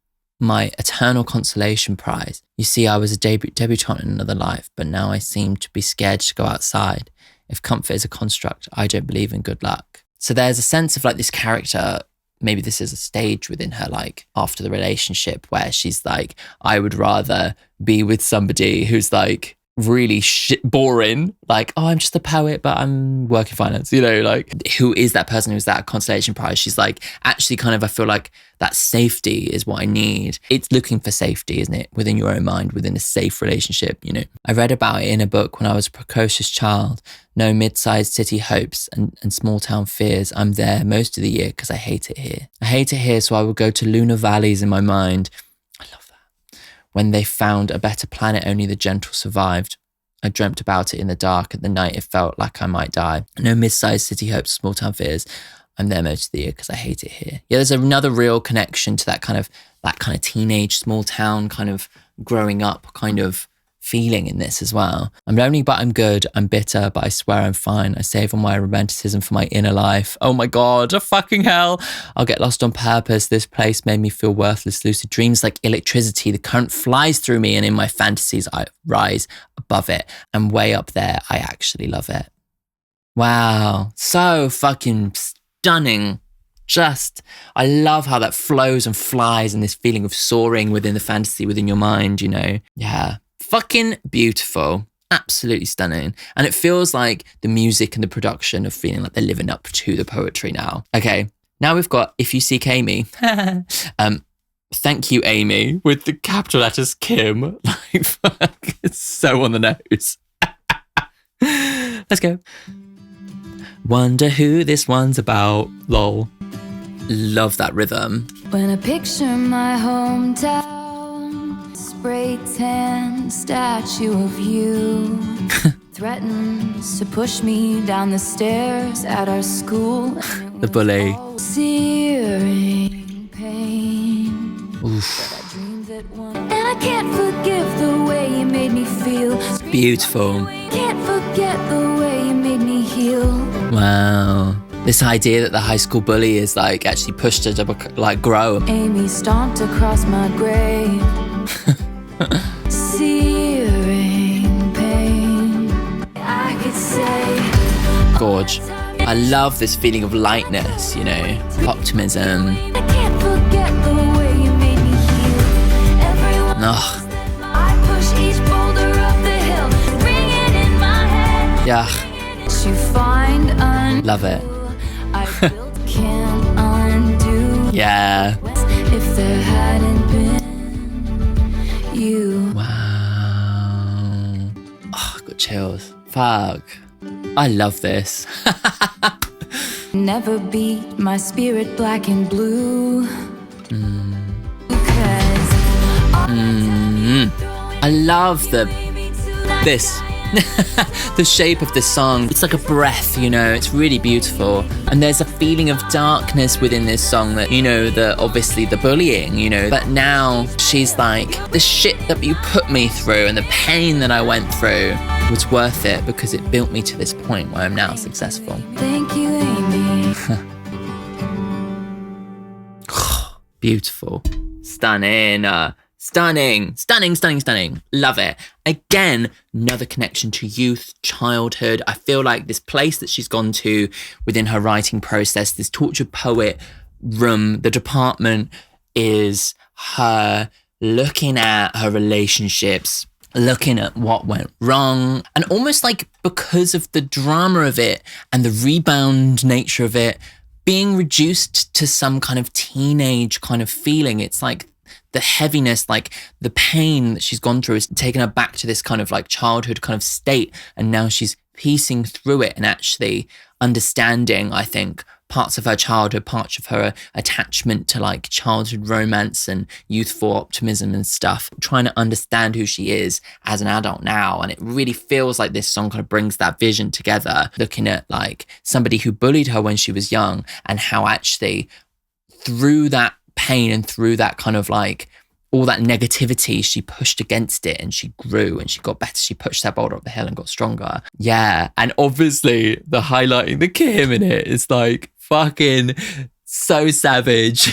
my eternal consolation prize. You see, I was a debutante in another life, but now I seem to be scared to go outside. If comfort is a construct, I don't believe in good luck. So there's a sense of like this character, maybe this is a stage within her, like after the relationship where she's like, I would rather be with somebody who's like really boring, like, oh, I'm just a poet, but I'm working finance, you know, like who is that person who's that consolation prize? She's like, actually kind of, I feel like that safety is what I need. It's looking for safety, isn't it? Within your own mind, within a safe relationship, you know. I read about it in a book when I was a precocious child. No mid-sized city hopes and small town fears. I'm there most of the year because I hate it here. I hate it here, so I will go to lunar valleys in my mind. I love that. When they found a better planet, only the gentle survived. I dreamt about it in the dark. At the night, it felt like I might die. No mid-sized city hopes, small town fears. I'm there most of the year because I hate it here. Yeah, there's another real connection to that kind of teenage, small town kind of growing up kind of feeling in this as well. I'm lonely, but I'm good. I'm bitter, but I swear I'm fine. I save all my romanticism for my inner life. Oh my God, a fucking hell. I'll get lost on purpose. This place made me feel worthless. Lucid dreams like electricity. The current flies through me, and in my fantasies, I rise above it. And way up there, I actually love it. Wow. So fucking stunning. I love how that flows and flies and this feeling of soaring within the fantasy, within your mind, you know? Yeah. Fucking beautiful. Absolutely stunning. And it feels like the music and the production are feeling like they're living up to the poetry now. Okay. Now we've got If You Seek Amy. Thank you, Amy, with the capital letters Kim. Like, fuck, it's so on the nose. Let's go. Wonder who this one's about. Lol. Love that rhythm. When I picture my hometown, spray tan statue of you threatens to push me down the stairs at our school. The bully. Searing pain. Oof. And I can't forgive the way you made me feel. Beautiful. Can't forget the way you made me heal. Wow. This idea that the high school bully is like actually pushed her to like grow. Amy stomped across my grave. Searing pain. I could say Gorge. I love this feeling of lightness, you know, optimism. I can't forget the way you made me heal. Everyone Ugh. I push each boulder up the hill, ring it in my head. Yeah. You find Love it. I built can't undo. Yeah. If there hadn't been you. Wow. Oh, I got chills. Fuck. I love this. Never beat my spirit black and blue. I love this The shape of this song, it's like a breath, you know, it's really beautiful. And there's a feeling of darkness within this song that, you know, obviously the bullying, you know, but now she's like, the shit that you put me through and the pain that I went through was worth it because it built me to this point where I'm now successful. Thank you, Amy. Beautiful. Stunning. Stunning. Love it. Again, another connection to youth, childhood. I feel like this place that she's gone to within her writing process, this tortured poet room, the department, is her looking at her relationships, looking at what went wrong, and almost like because of the drama of it and the rebound nature of it, being reduced to some kind of teenage kind of feeling. It's like the heaviness, like the pain that she's gone through is taken her back to this kind of like childhood kind of state. And now she's piecing through it and actually understanding, I think, parts of her childhood, parts of her attachment to like childhood romance and youthful optimism and stuff, trying to understand who she is as an adult now. And it really feels like this song kind of brings that vision together, looking at like somebody who bullied her when she was young and how actually through that pain and through that kind of like all that negativity, she pushed against it and she grew and she got better. She pushed that boulder up the hill and got stronger. Yeah. And obviously the highlighting the Kim in it is like fucking so savage.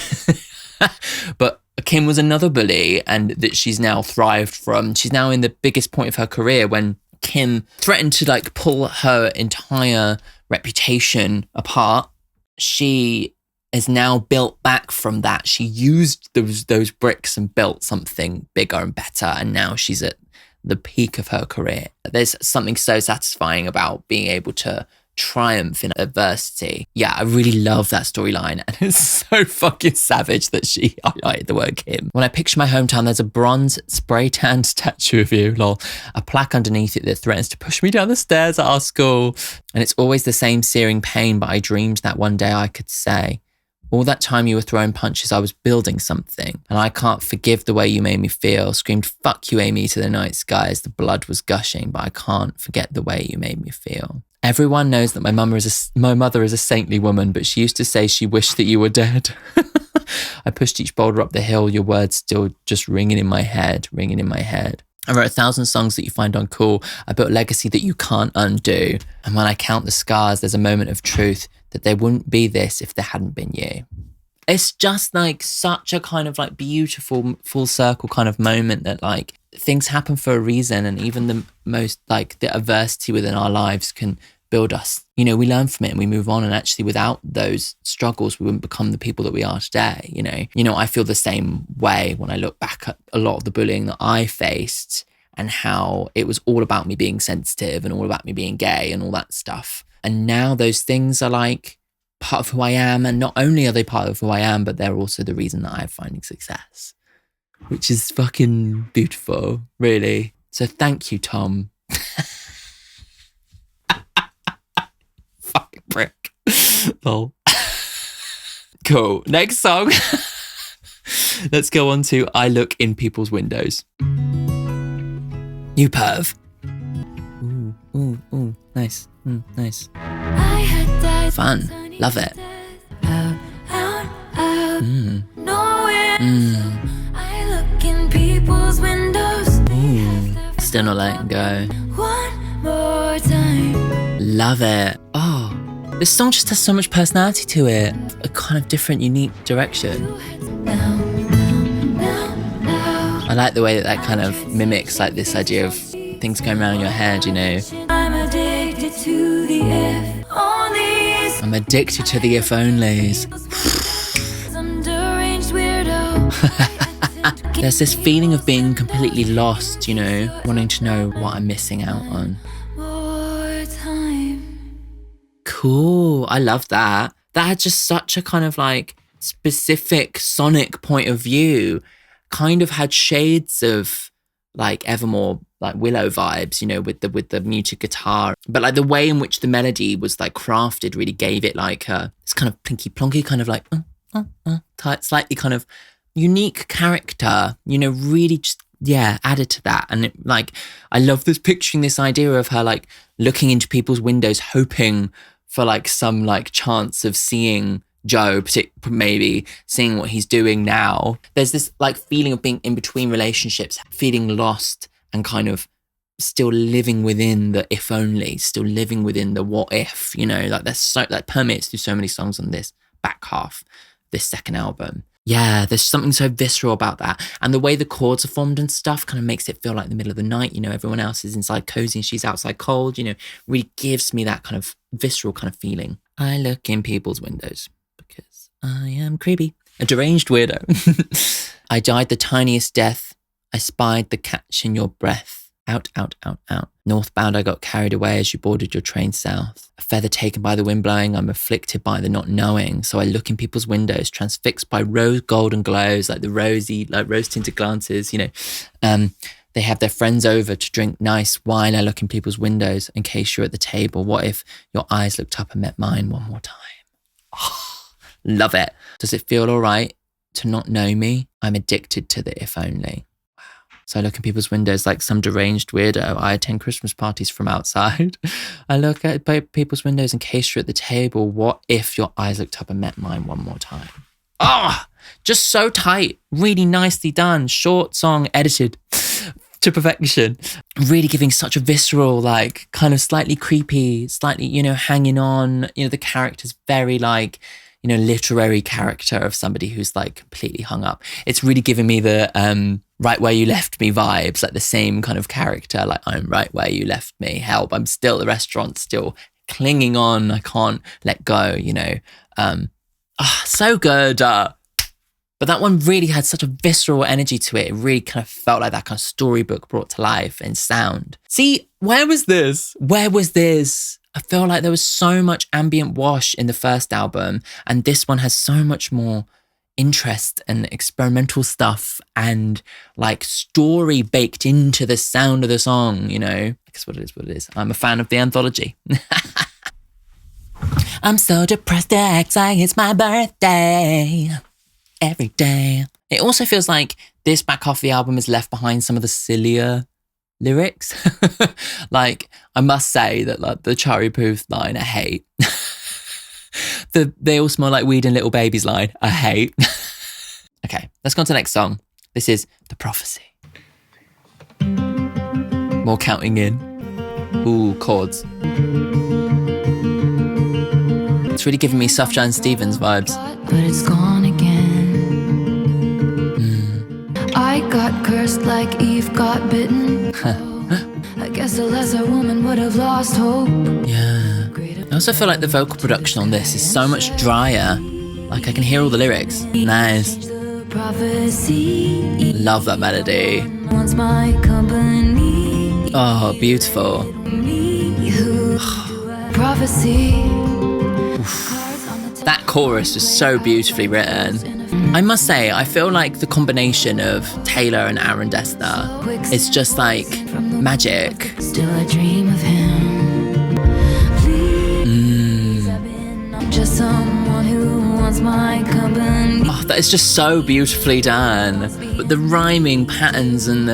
But Kim was another bully and that she's now thrived from. She's now in the biggest point of her career when Kim threatened to like pull her entire reputation apart. She is now built back from that. She used those bricks and built something bigger and better. And now she's at the peak of her career. There's something so satisfying about being able to triumph in adversity. Yeah, I really love that storyline. And it's so fucking savage that she highlighted the word Kim. When I picture my hometown, there's a bronze spray tanned statue of you, lol. A plaque underneath it that threatens to push me down the stairs at our school. And it's always the same searing pain, but I dreamed that one day I could say, all that time you were throwing punches, I was building something. And I can't forgive the way you made me feel. Screamed, fuck you, Amy, to the night sky as the blood was gushing, but I can't forget the way you made me feel. Everyone knows that my mother is a saintly woman, but she used to say she wished that you were dead. I pushed each boulder up the hill, your words still just ringing in my head. I wrote 1,000 songs that you find uncool. I built a legacy that you can't undo. And when I count the scars, there's a moment of truth that there wouldn't be this if there hadn't been you. It's just like such a kind of like beautiful full circle kind of moment that like things happen for a reason. And even the most like the adversity within our lives can build us. You know, we learn from it and we move on. And actually without those struggles, we wouldn't become the people that we are today. You know, I feel the same way when I look back at a lot of the bullying that I faced and how it was all about me being sensitive and all about me being gay and all that stuff. And now those things are like part of who I am. And not only are they part of who I am, but they're also the reason that I'm finding success, which is fucking beautiful, really. So thank you, Tom. Fucking prick. Lol. Cool. Next song. Let's go on to I Look in People's Windows. You perv. Ooh, nice. Nice. Fun. Love it. I look in people's windows. Still not letting go. One more time. Love it. Oh, this song just has so much personality to it. A kind of different, unique direction. I like the way that kind of mimics like this idea of things going around in your head, you know. I'm addicted to the if onlys. I'm addicted to the if onlys. Some deranged weirdo. There's this feeling of being completely lost, you know, wanting to know what I'm missing out on. More time. Cool. I love that. That had just such a kind of like specific sonic point of view. Kind of had shades of like Evermore, like Willow vibes, you know, with the muted guitar. But like the way in which the melody was like crafted really gave it like this kind of plinky plonky kind of like type, slightly kind of unique character, you know, really just added to that. And I love this, picturing this idea of her like looking into people's windows, hoping for like some like chance of seeing Joe, maybe seeing what he's doing now. There's this like feeling of being in between relationships, feeling lost and kind of still living within the if only, still living within the what if, like there's so that permeates through so many songs on this back half, this second album. Yeah, there's something so visceral about that. And the way the chords are formed and stuff kind of makes it feel like the middle of the night, everyone else is inside cozy and she's outside cold, really gives me that kind of visceral kind of feeling. I look in people's windows because I am creepy, a deranged weirdo. I died the tiniest death. I spied the catch in your breath. Out, out, out, out. Northbound, I got carried away as you boarded your train south. A feather taken by the wind blowing, I'm afflicted by the not knowing. So I look in people's windows, transfixed by rose golden glows, like the rosy, like rose-tinted glances, They have their friends over to drink nice wine. I look in people's windows in case you're at the table. What if your eyes looked up and met mine one more time? Oh, love it. Does it feel all right to not know me? I'm addicted to the if only. So I look in people's windows like some deranged weirdo. I attend Christmas parties from outside. I look at people's windows in case you're at the table. What if your eyes looked up and met mine one more time? Just so tight. Really nicely done. Short song, edited to perfection. Really giving such a visceral, like kind of slightly creepy, slightly, hanging on. The character's very like, literary character of somebody who's like completely hung up. It's really giving me the right where you left me vibes, like the same kind of character, like I'm right where you left me, help, I'm still at the restaurant, still clinging on, I can't let go, so good. But that one really had such a visceral energy to it. It really kind of felt like that kind of storybook brought to life in sound. See, where was this? I feel like there was so much ambient wash in the first album, and this one has so much more interest and experimental stuff and like story baked into the sound of the song, I guess what it is. I'm a fan of the anthology. I'm so depressed it acts like it's my birthday every day. It also feels like this back half of the album has left behind some of the sillier lyrics. Like, I must say that like the Charlie Puth line, I hate. They all smell like weed and little babies line, I hate. Okay, let's go on to the next song. This is The Prophecy. More counting in. Ooh, chords. It's really giving me Sufjan Stevens vibes. But it's gone again. I got cursed like Eve got bitten. I guess a lesser woman would have lost hope. Yeah. I also feel like the vocal production on this is so much drier. Like I can hear all the lyrics. Nice. Love that melody. Oh, beautiful. That chorus is so beautifully written. I must say, I feel like the combination of Taylor and Aaron Dessner is just like magic. Still I dream of him. Just someone who wants my company. Oh, that is just so beautifully done. But the rhyming patterns and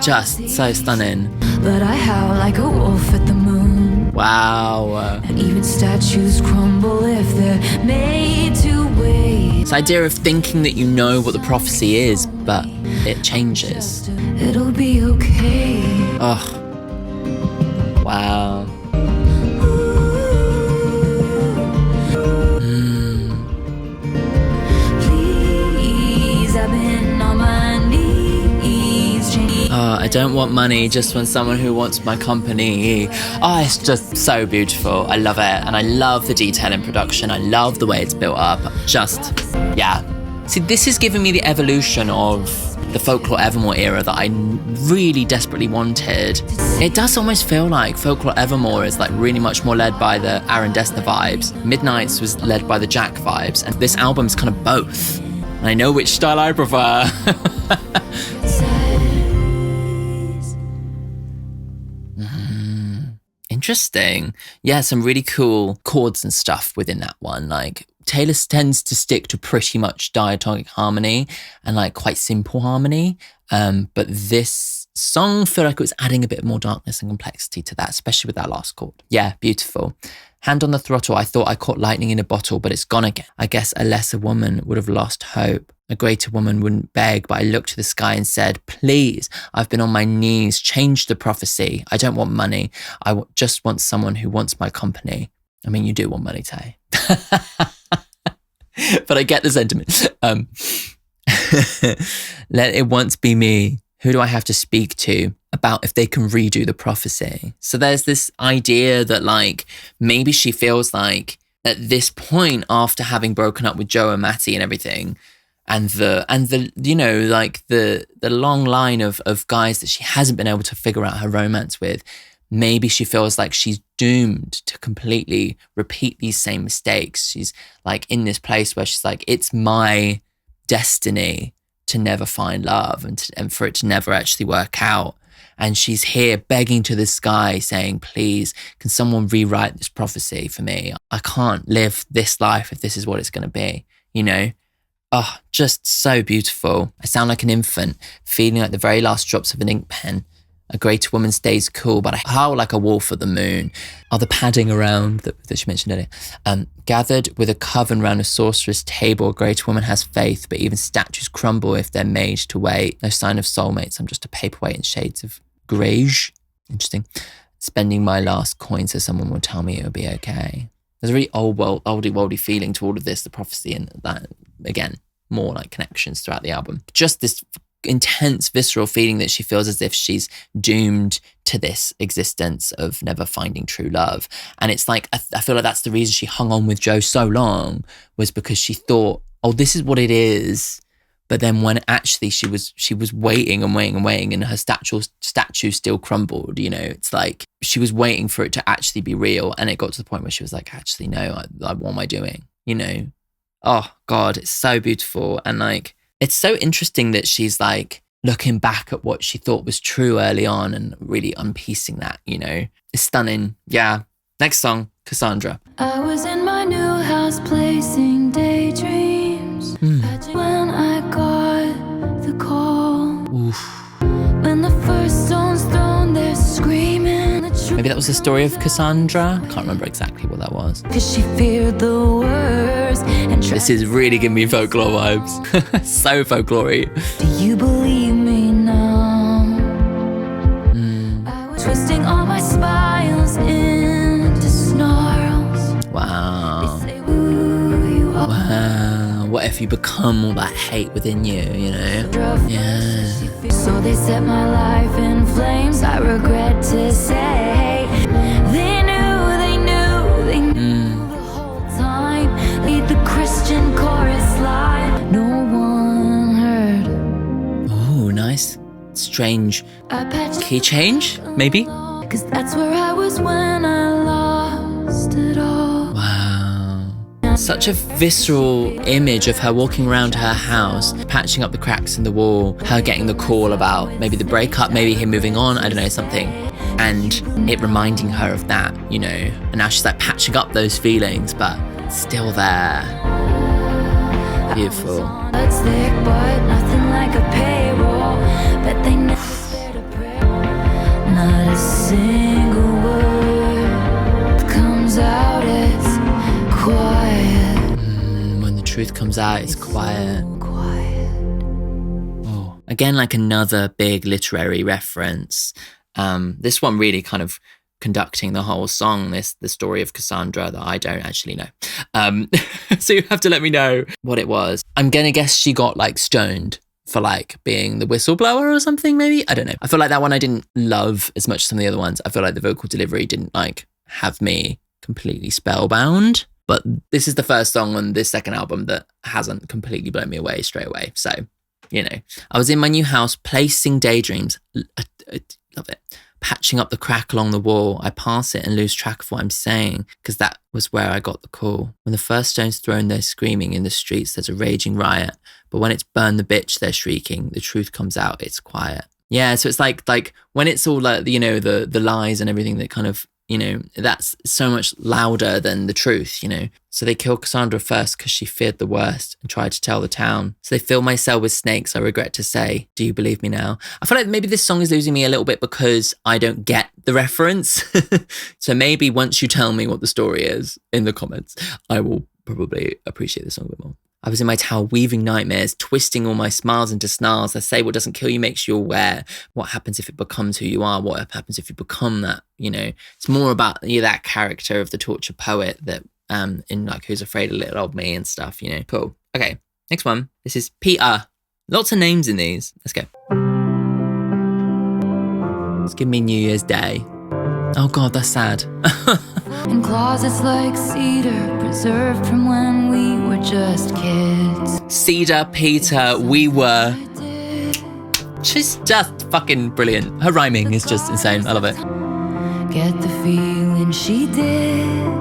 just so stunning. But I howl like a wolf at the moon. Wow. And even statues crumble if they're made to wait. This idea of thinking that you know what the prophecy is, but it changes. It'll be okay. Oh. Wow. I don't want money, just want someone who wants my company. It's just so beautiful. I love it. And I love the detail in production. I love the way it's built up. See, this is giving me the evolution of the Folklore Evermore era that I really desperately wanted. It does almost feel like Folklore Evermore is like really much more led by the Aaron Dessner vibes. Midnights was led by the Jack vibes. And this album's kind of both. And I know which style I prefer. Interesting. Yeah, some really cool chords and stuff within that one. Like Taylor tends to stick to pretty much diatonic harmony and like quite simple harmony. But this song felt like it was adding a bit more darkness and complexity to that, especially with that last chord. Yeah, beautiful. Hand on the throttle, I thought I caught lightning in a bottle, but it's gone again. I guess a lesser woman would have lost hope. A greater woman wouldn't beg, but I looked to the sky and said, please, I've been on my knees, change the prophecy. I don't want money. Just want someone who wants my company. I mean, you do want money, Tay. But I get the sentiment. Let it once be me. Who do I have to speak to about if they can redo the prophecy? So there's this idea that like maybe she feels like at this point, after having broken up with Joe and Matty and everything, and the you know, like the long line of guys that she hasn't been able to figure out her romance with, maybe she feels like she's doomed to completely repeat these same mistakes. She's like in this place where she's like, it's my destiny to never find love and for it to never actually work out. And she's here begging to the sky saying, please, can someone rewrite this prophecy for me? I can't live this life if this is what it's going to be, you know? Oh, just so beautiful. I sound like an infant, feeling like the very last drops of an ink pen. A greater woman stays cool, but I howl like a wolf at the moon. Oh, the padding around that she mentioned earlier. Gathered with a coven round a sorcerer's table, a greater woman has faith, but even statues crumble if they're made to wait. No sign of soulmates, I'm just a paperweight in shades of greige. Interesting. Spending my last coin so someone will tell me it'll be okay. There's a really oldie-worldy feeling to all of this, the prophecy, and that, again, more like connections throughout the album. Just this intense, visceral feeling that she feels as if she's doomed to this existence of never finding true love. And it's like, I feel like that's the reason she hung on with Joe so long, was because she thought, oh, this is what it is. But then when actually she was waiting and waiting and waiting, and her statue still crumbled, you know, it's like she was waiting for it to actually be real. And it got to the point where she was like, actually, no, what am I doing? You know? Oh God, it's so beautiful. And like, it's so interesting that she's like looking back at what she thought was true early on and really unpiecing that, you know. It's stunning. Yeah. Next song, Cassandra. I was in my new house placing daydreams when I got the call. Oof. When the first stone's thrown, they're screaming. Maybe that was the story of Cassandra. I can't remember exactly what that was. Cause she feared the worst. And this is really giving me folklore vibes. So folklore-y. Do you believe me now? I was twisting all my smiles into snarls. Wow. They say, ooh, you are. Wow. What if you become all that hate within you, you know? Yeah. So they set my life in flames. I regret to say they knew the whole time. Lead the Christian chorus line. No one heard. Oh, nice. Strange key change, maybe? Cause that's where I was when I lost it all. Wow. Such a visceral image of her walking around her house, patching up the cracks in the wall, her getting the call about maybe the breakup, maybe him moving on, I don't know, something. And it reminding her of that, you know. And now she's like patching up those feelings, but still there. Beautiful. It's thick, but nothing like a payroll. Bet they never said a prayer. Not a single word comes out, it's quiet. When the truth comes out, it's quiet. Oh. Again, like another big literary reference. This one really kind of conducting the whole song, the story of Cassandra that I don't actually know. So you have to let me know what it was. I'm going to guess she got like stoned for like being the whistleblower or something, maybe. I don't know. I feel like that one I didn't love as much as some of the other ones. I feel like the vocal delivery didn't like have me completely spellbound. But this is the first song on this second album that hasn't completely blown me away straight away. So, you know, I was in my new house placing daydreams. I love it. Patching up the crack along the wall. I pass it and lose track of what I'm saying because that was where I got the call. When the first stone's thrown, they're screaming. In the streets, there's a raging riot. But when it's burn the bitch, they're shrieking. The truth comes out, it's quiet. Yeah, so it's like when it's all like, you know, the lies and everything that kind of You know, that's so much louder than the truth, you know. So they killed Cassandra first because she feared the worst and tried to tell the town. So they filled my cell with snakes, I regret to say. Do you believe me now? I feel like maybe this song is losing me a little bit because I don't get the reference. So maybe once you tell me what the story is in the comments, I will probably appreciate this song a bit more. I was in my tower weaving nightmares, twisting all my smiles into snarls. I say what doesn't kill you makes you aware. What happens if it becomes who you are? What happens if you become that? You know, it's more about that character of the torture poet that in like Who's Afraid of Little Old Me and stuff, you know. Cool. Okay, next one. This is Peter. Lots of names in these. Let's go. Let's give me New Year's Day. Oh God, that's sad. In closets like cedar, preserved from when we were just kids. Cedar, Peter, we were. She's just fucking brilliant. Her rhyming is just insane. I love it. Get the feeling she did.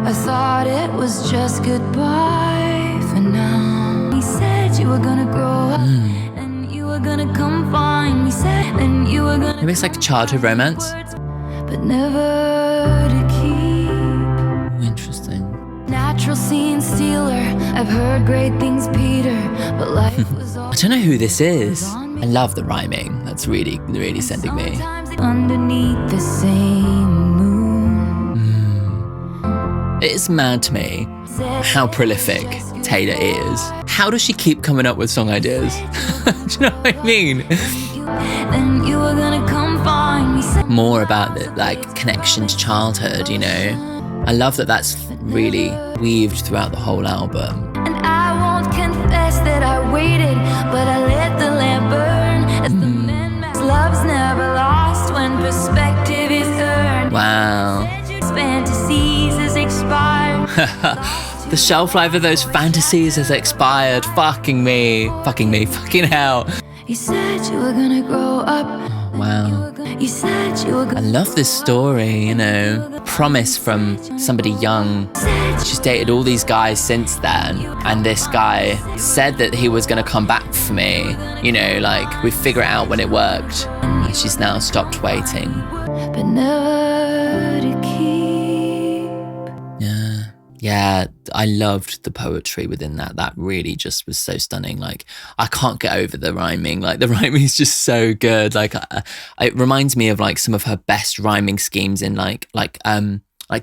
I thought it was just goodbye for now. He said you were gonna grow up and you were gonna come find me. Said and you were gonna. Maybe it's like a childhood romance. But never to keep. Interesting. Natural scene stealer. I've heard great things, Peter, but life was all. I don't know who this is. I love the rhyming. That's really, really sending me. Underneath the same moon. It's mad to me how prolific Taylor is. How does she keep coming up with song ideas? Do you know what I mean? Then you were gonna come find me. More about the like connection to childhood, you know. I love that that's really weaved throughout the whole album. And I won't confess that I waited, but I let the lamp burn. As the man's love's never lost when perspective is earned. Wow. Fantasies has expired. The shelf life of those fantasies has expired. Fucking me. Fucking hell. You said you were gonna grow up. Wow. You said you were I love this story, you know. Promise from somebody young. She's dated all these guys since then. And this guy said that he was going to come back for me. You know, like, we figure it out when it worked. And she's now stopped waiting. But never to keep. Yeah, I loved the poetry within that. That really just was so stunning. Like, I can't get over the rhyming. Like, the rhyming is just so good. Like, it reminds me of like some of her best rhyming schemes in like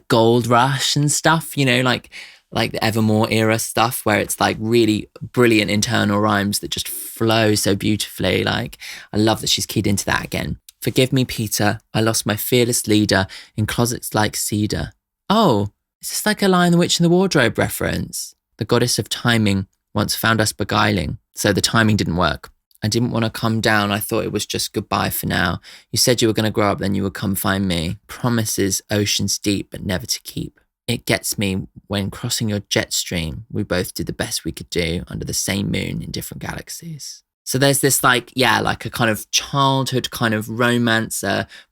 Gold Rush and stuff. You know, like the Evermore era stuff, where it's like really brilliant internal rhymes that just flow so beautifully. Like, I love that she's keyed into that again. Forgive me, Peter. I lost my fearless leader in closets like cedar. Oh. Is this like a Lion, the Witch and the Wardrobe reference? The goddess of timing once found us beguiling, so the timing didn't work. I didn't want to come down. I thought it was just goodbye for now. You said you were going to grow up, then you would come find me. Promises oceans deep, but never to keep. It gets me when crossing your jet stream, we both did the best we could do under the same moon in different galaxies. So there's this like a kind of childhood kind of romance,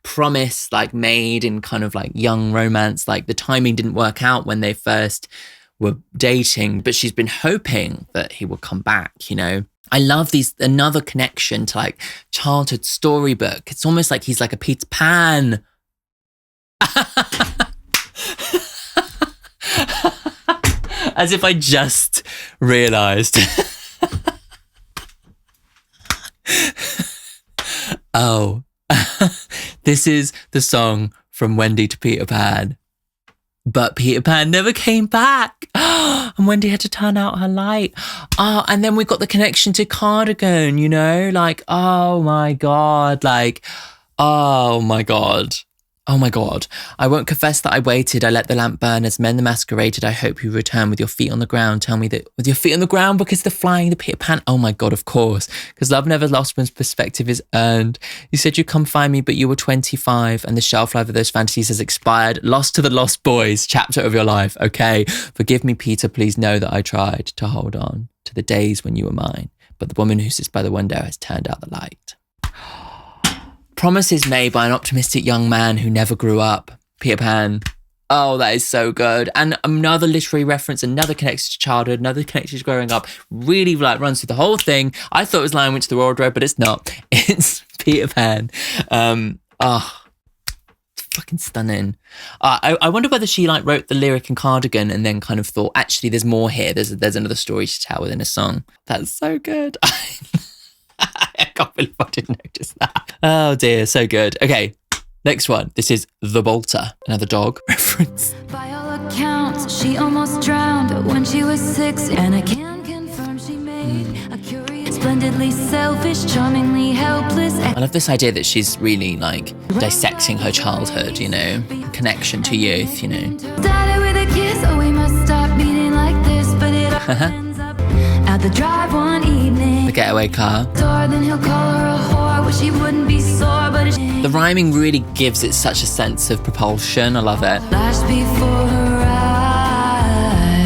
promise like made in kind of like young romance. Like the timing didn't work out when they first were dating, but she's been hoping that he will come back, you know. I love another connection to like childhood storybook. It's almost like he's like a Peter Pan. As if I just realised. Oh, this is the song from Wendy to Peter Pan. But Peter Pan never came back. And Wendy had to turn out her light. Oh, and then we got the connection to Cardigan, you know? Like, oh my God. Like, oh my God. Oh my God. I won't confess that I waited. I let the lamp burn as men the masqueraded. I hope you return with your feet on the ground. Tell me that with your feet on the ground because they're flying the Peter Pan. Oh my God, of course. Because love never lost when perspective is earned. You said you'd come find me, but you were 25 and the shelf life of those fantasies has expired. Lost to the Lost Boys chapter of your life. Okay. Forgive me, Peter. Please know that I tried to hold on to the days when you were mine. But the woman who sits by the window has turned out the light. Promises made by an optimistic young man who never grew up. Peter Pan. Oh, that is so good. And another literary reference, another connection to childhood, another connection to growing up. Really like runs through the whole thing. I thought it was Lion, Witch, the Wardrobe, but it's not. It's Peter Pan. fucking stunning. I wonder whether she like wrote the lyric in Cardigan and then kind of thought, actually, there's more here. There's another story to tell within a song. That's so good. I can't believe I didn't notice that. Oh dear, so good. Okay, next one. This is The Bolter, another dog reference. By all accounts, she almost drowned when she was 6, and I can confirm she made a curious, splendidly selfish, charmingly helpless. I love this idea that she's really like dissecting her childhood, you know, connection to youth, you know. Started with a kiss, oh we must stop beating like this, but it all ends up at the drive one evening. The getaway car. Then he'll call her a whore, wish she wouldn't be sore, but the rhyming really gives it such a sense of propulsion. I love it. Flashed before her eyes,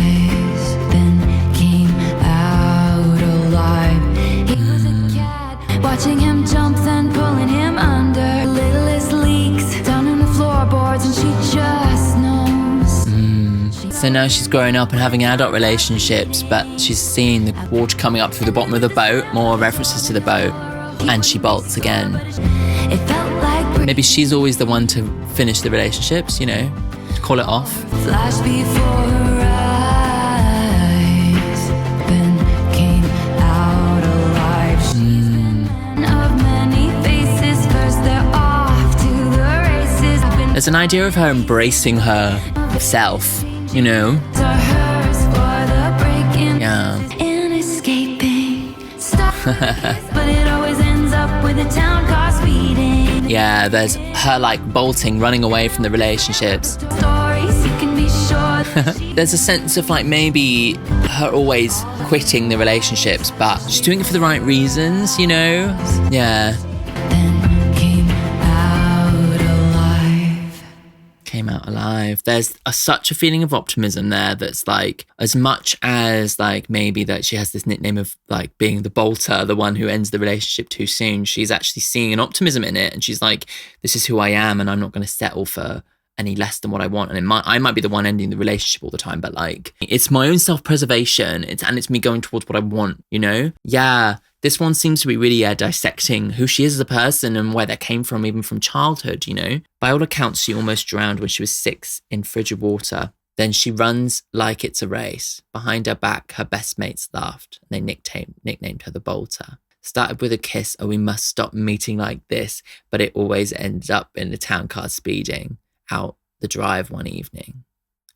then came out alive. He was a cat, watching him jump, then pulling him under. Littlest leaks down in the floorboards, and she just knows. So now she's growing up and having adult relationships, but she's seeing the water coming up through the bottom of the boat, more references to the boat, and she bolts again. It felt like Maybe she's always the one to finish the relationships, you know, to call it off. flash before her eyes, then came out alive. She's been of many faces, first they're off to the races. There's an idea of her embracing herself, you know. Hers for the breaking Yeah. and escaping. Stop, but it always ends up with a town car speeding. Yeah, there's her like bolting, running away from the relationships. Stories you can be sure. There's a sense of like maybe her always quitting the relationships, but she's doing it for the right reasons, you know? Yeah. Then came out alive. Came out alive. There's such a feeling of optimism there that's like, as much as like maybe that she has this nickname of like being the bolter, the one who ends the relationship too soon, she's actually seeing an optimism in it, and she's like, this is who I am, and I'm not going to settle for any less than what I want. And I might be the one ending the relationship all the time, but like, it's my own self-preservation, it's me going towards what I want, you know? Yeah. This one seems to be really dissecting who she is as a person and where that came from, even from childhood, you know? By all accounts, she almost drowned when she was 6 in frigid water. Then she runs like it's a race. Behind her back, her best mates laughed, and they nicknamed her the Bolter. Started with a kiss, oh, we must stop meeting like this, but it always ends up in the town car speeding out the drive one evening.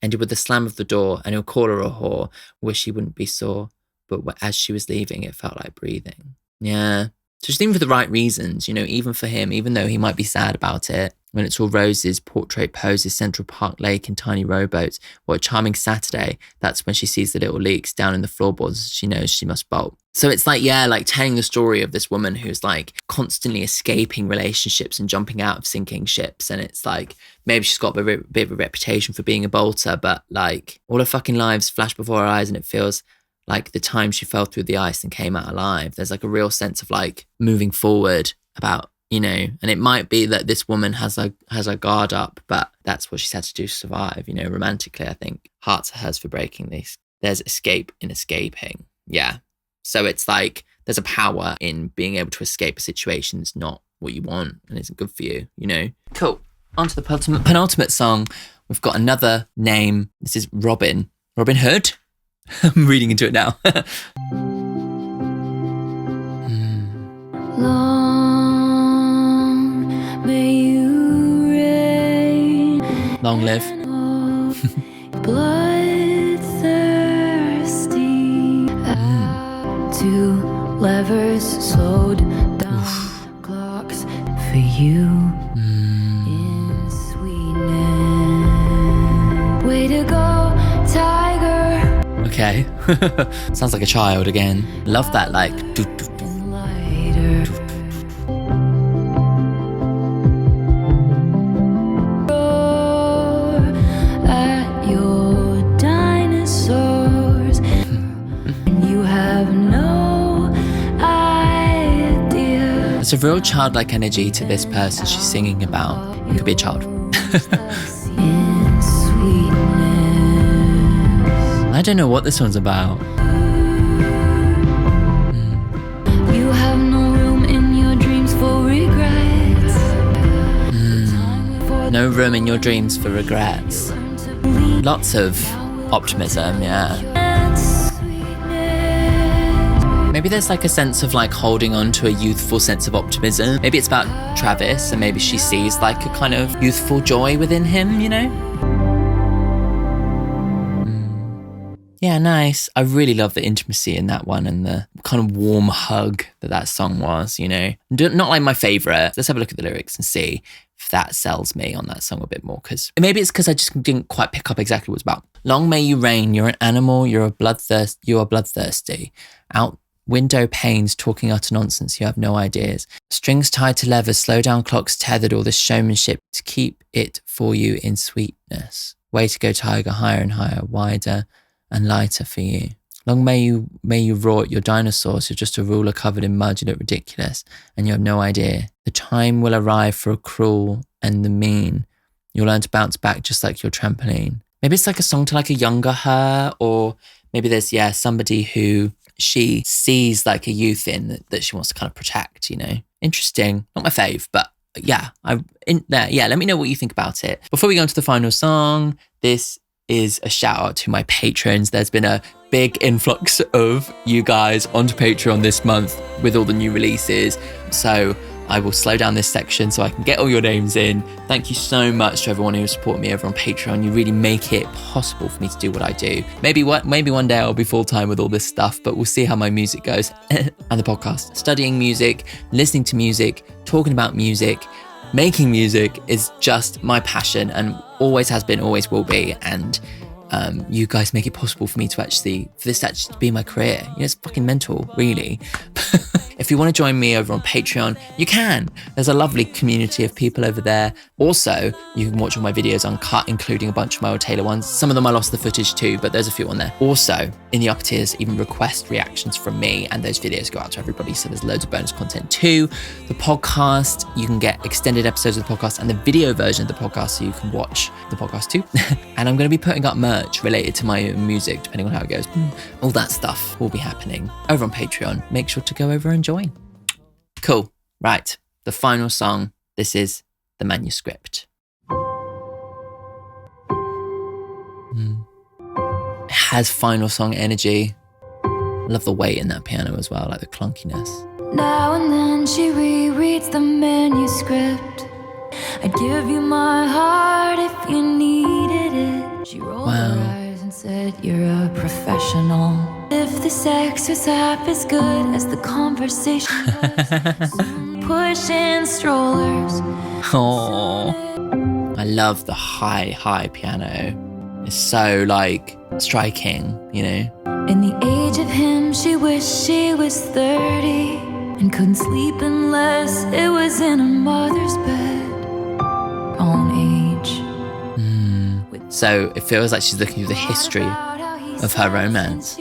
Ended with the slam of the door, and he'll call her a whore, wish he wouldn't be sore. But as she was leaving, it felt like breathing. Yeah. So she's leaving for the right reasons, you know, even for him, even though he might be sad about it. When it's all roses, portrait poses, Central Park Lake and tiny rowboats. What a charming Saturday. That's when she sees the little leaks down in the floorboards. She knows she must bolt. So it's like, yeah, like telling the story of this woman who's like constantly escaping relationships and jumping out of sinking ships. And it's like, maybe she's got a bit of a reputation for being a bolter, but like all her fucking lives flash before her eyes, and it feels like the time she fell through the ice and came out alive. There's like a real sense of like moving forward about, you know, and it might be that this woman has her guard up, but that's what she's had to do to survive, you know, romantically, I think. Hearts are hers for breaking these. There's escape in escaping. Yeah. So it's like there's a power in being able to escape a situation that's not what you want and isn't good for you, you know? Cool. On to the penultimate song. We've got another name. This is Robin. Robin Hood. I'm reading into it now. Long may you reign. Long live. Bloodthirsty. Two levers slowed down clocks for you in sweetness. Way to go, tiger. Okay. Sounds like a child again. Love that, like. Lighter. Roar at your dinosaurs, and you have no idea. There's a real childlike energy to this person she's singing about. It could be a child. I don't know what this one's about. You have no room in your dreams for regrets. Time for No room in your dreams for regrets. Lots of optimism, yeah. Maybe there's like a sense of like holding on to a youthful sense of optimism. Maybe it's about Travis and maybe she sees like a kind of youthful joy within him, you know? Yeah, nice. I really love the intimacy in that one and the kind of warm hug that song was, you know? Not like my favourite. Let's have a look at the lyrics and see if that sells me on that song a bit more. Because maybe it's because I just didn't quite pick up exactly what it's about. Long may you reign. You're an animal. You are bloodthirsty. Out window panes, talking utter nonsense. You have no ideas. Strings tied to levers, slow down clocks tethered. All this showmanship to keep it for you in sweetness. Way to go, tiger, higher and higher, wider and lighter for you. Long may you roar at your dinosaurs. You're just a ruler covered in mud. You look ridiculous and you have no idea. The time will arrive for a cruel and the mean. You'll learn to bounce back just like your trampoline. Maybe it's like a song to like a younger her, or maybe there's, somebody who she sees like a youth in that she wants to kind of protect, you know? Interesting. Not my fave, but let me know what you think about it. Before we go on to the final song, this is a shout out to my patrons. There's been a big influx of you guys onto Patreon this month with all the new releases. So I will slow down this section so I can get all your names in. Thank you so much to everyone who supported me over on Patreon. You really make it possible for me to do what I do. Maybe one day I'll be full-time with all this stuff, but we'll see how my music goes and the podcast. Studying music, listening to music, talking about music, making music is just my passion and always has been, always will be. And you guys make it possible for me to actually be my career. You know, it's fucking mental, really. If you want to join me over on Patreon, you can. There's a lovely community of people over there. Also, you can watch all my videos uncut, including a bunch of my old Taylor ones. Some of them I lost the footage too, but there's a few on there. Also, in the upper tiers, even request reactions from me, and those videos go out to everybody. So there's loads of bonus content too. The podcast, you can get extended episodes of the podcast and the video version of the podcast, so you can watch the podcast too. And I'm going to be putting up merch related to my music, depending on how it goes. All that stuff will be happening over on Patreon. Make sure to go over and join. Cool. Right. The final song. This is The Manuscript. It has final song energy. I love the weight in that piano as well, like the clunkiness. Now and then she rereads the manuscript. I'd give you my heart if you needed it. She rolled her eyes and said, you're a professional. If this exercise is good as the conversation was, pushing strollers. Oh, I love the high piano. It's so like striking, you know. In the age of him, she wished she was 30 and couldn't sleep unless it was in her mother's bed. Own age. So it feels like she's looking through the history of her romance.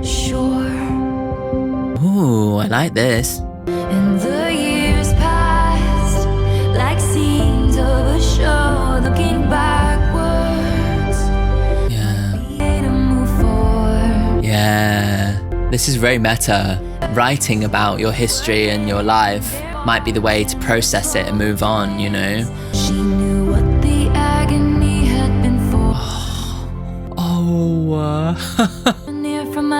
Sure. Ooh, I like this. And the years passed like scenes of a show, looking backwards. Yeah. To move forward. Yeah. This is very meta. Writing about your history and your life might be the way to process it and move on, you know? She knew what the agony had been for.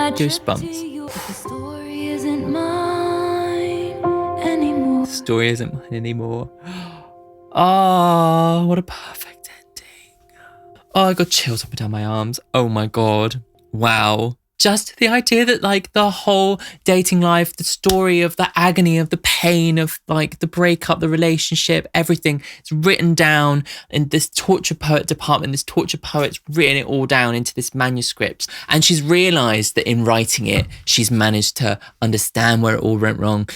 Goosebumps. The story isn't mine anymore. The story isn't mine anymore. Oh, what a perfect ending. Oh, I got chills up and down my arms. Oh my God. Wow. Just the idea that like the whole dating life, the story of the agony, of the pain, of like the breakup, the relationship, everything is written down in this torture poet department. This torture poet's written it all down into this manuscript. And she's realised that in writing it, she's managed to understand where it all went wrong.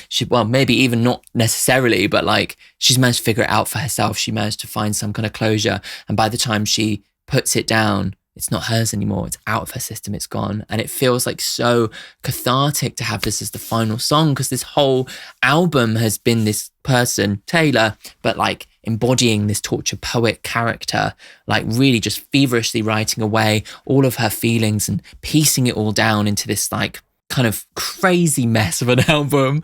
Maybe even not necessarily, but like she's managed to figure it out for herself. She managed to find some kind of closure. And by the time she puts it down, it's not hers anymore. It's out of her system. It's gone. And it feels like so cathartic to have this as the final song, because this whole album has been this person, Taylor, but like embodying this torture poet character, like really just feverishly writing away all of her feelings and piecing it all down into this like kind of crazy mess of an album,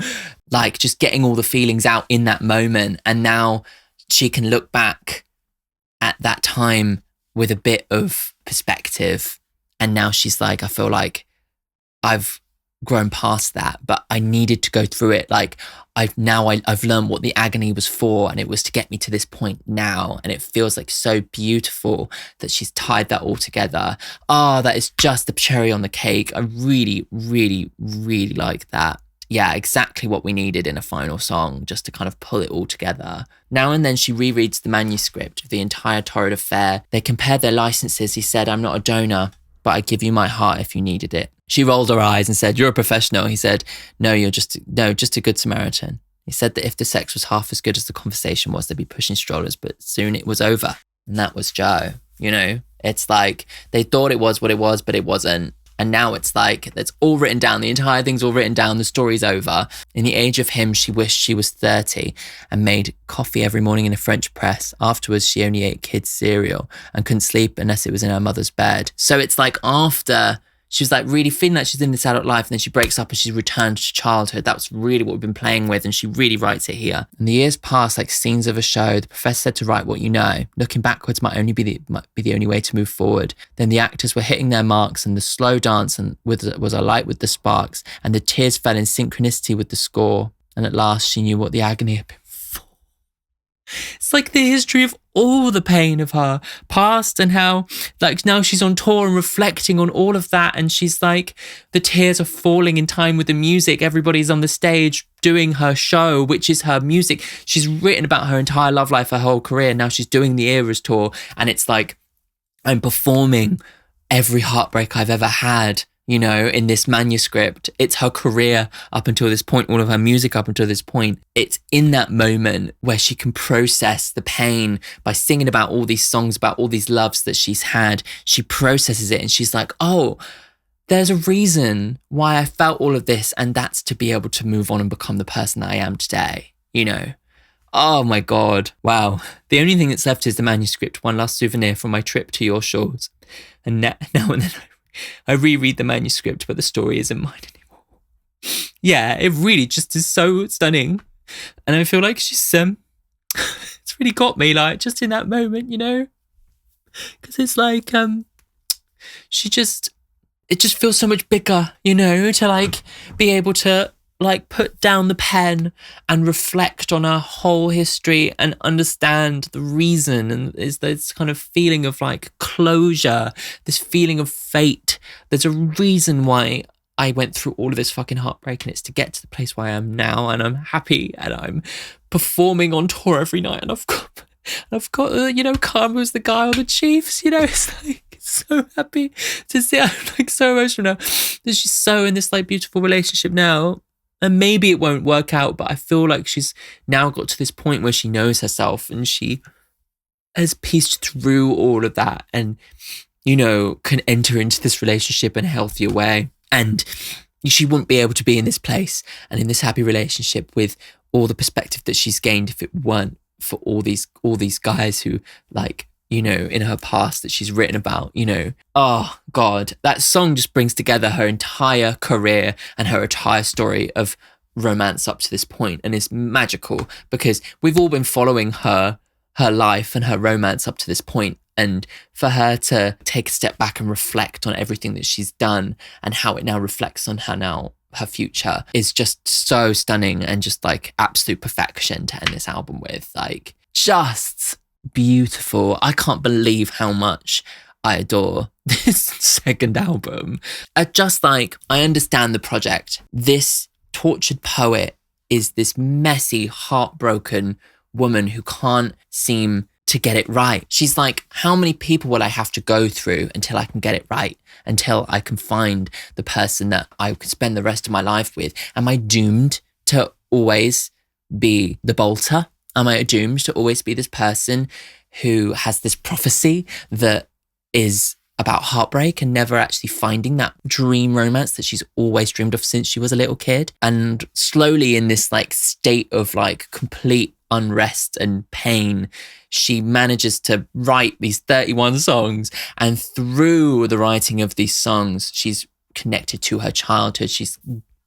like just getting all the feelings out in that moment. And now she can look back that time with a bit of perspective. And now she's like, I feel like I've grown past that, but I needed to go through it. Like I've learned what the agony was for, and it was to get me to this point now. And it feels like so beautiful that she's tied that all together. That is just the cherry on the cake. I really, really, really like that. Yeah, exactly what we needed in a final song, just to kind of pull it all together. Now and then she rereads the manuscript of the entire Torrid affair. They compared their licenses. He said, I'm not a donor, but I give you my heart if you needed it. She rolled her eyes and said, you're a professional. He said, no, just a good Samaritan. He said that if the sex was half as good as the conversation was, they'd be pushing strollers, but soon it was over. And that was Joe, you know? It's like they thought it was what it was, but it wasn't. And now it's like, it's all written down. The entire thing's all written down. The story's over. In the age of him, she wished she was 30 and made coffee every morning in a French press. Afterwards, she only ate kids' cereal and couldn't sleep unless it was in her mother's bed. So it's like after she was like really feeling like she's in this adult life, and then she breaks up and she's returned to childhood. That's really what we've been playing with, and she really writes it here. And the years passed like scenes of a show. The professor said to write what you know. Looking backwards might be the only way to move forward. Then the actors were hitting their marks, and the slow dance was alight with the sparks, and the tears fell in synchronicity with the score. And at last she knew what the agony had been for. It's like the history of all the pain of her past, and how like now she's on tour and reflecting on all of that, and she's like, the tears are falling in time with the music. Everybody's on the stage doing her show, which is her music. She's written about her entire love life, her whole career. Now she's doing the Eras tour, and it's like, I'm performing every heartbreak I've ever had, you know, in this manuscript. It's her career up until this point, all of her music up until this point. It's in that moment where she can process the pain by singing about all these songs, about all these loves that she's had. She processes it and she's like, oh, there's a reason why I felt all of this, and that's to be able to move on and become the person that I am today, you know. Oh my God. Wow. The only thing that's left is the manuscript, one last souvenir from my trip to your shores. And now and then I reread the manuscript, but the story isn't mine anymore. Yeah, it really just is so stunning. And I feel like she's, it's really got me, like, just in that moment, you know? Because it's like, it just feels so much bigger, you know, to like be able to like put down the pen and reflect on our whole history and understand the reason, and is this kind of feeling of like closure, this feeling of fate. There's a reason why I went through all of this fucking heartbreak, and it's to get to the place where I am now, and I'm happy, and I'm performing on tour every night, and I've got you know, Karma's the guy on the Chiefs, you know. It's like, so happy to see. I'm like so emotional now that she's so in this like beautiful relationship now. And maybe it won't work out, but I feel like she's now got to this point where she knows herself, and she has pieced through all of that, and, you know, can enter into this relationship in a healthier way. And she wouldn't be able to be in this place and in this happy relationship with all the perspective that she's gained if it weren't for all these guys who, like, you know, in her past that she's written about, you know. Oh God, that song just brings together her entire career and her entire story of romance up to this point, and it's magical because we've all been following her life and her romance up to this point, and for her to take a step back and reflect on everything that she's done and how it now reflects on her future is just so stunning, and just like absolute perfection to end this album with. Like, just beautiful. I can't believe how much I adore this second album. I understand the project. This tortured poet is this messy, heartbroken woman who can't seem to get it right. She's like, how many people will I have to go through until I can get it right? Until I can find the person that I could spend the rest of my life with? Am I doomed to always be the bolter? Am I doomed to always be this person who has this prophecy that is about heartbreak and never actually finding that dream romance that she's always dreamed of since she was a little kid? And slowly, in this like state of like complete unrest and pain, she manages to write these 31 songs. And through the writing of these songs, she's connected to her childhood. She's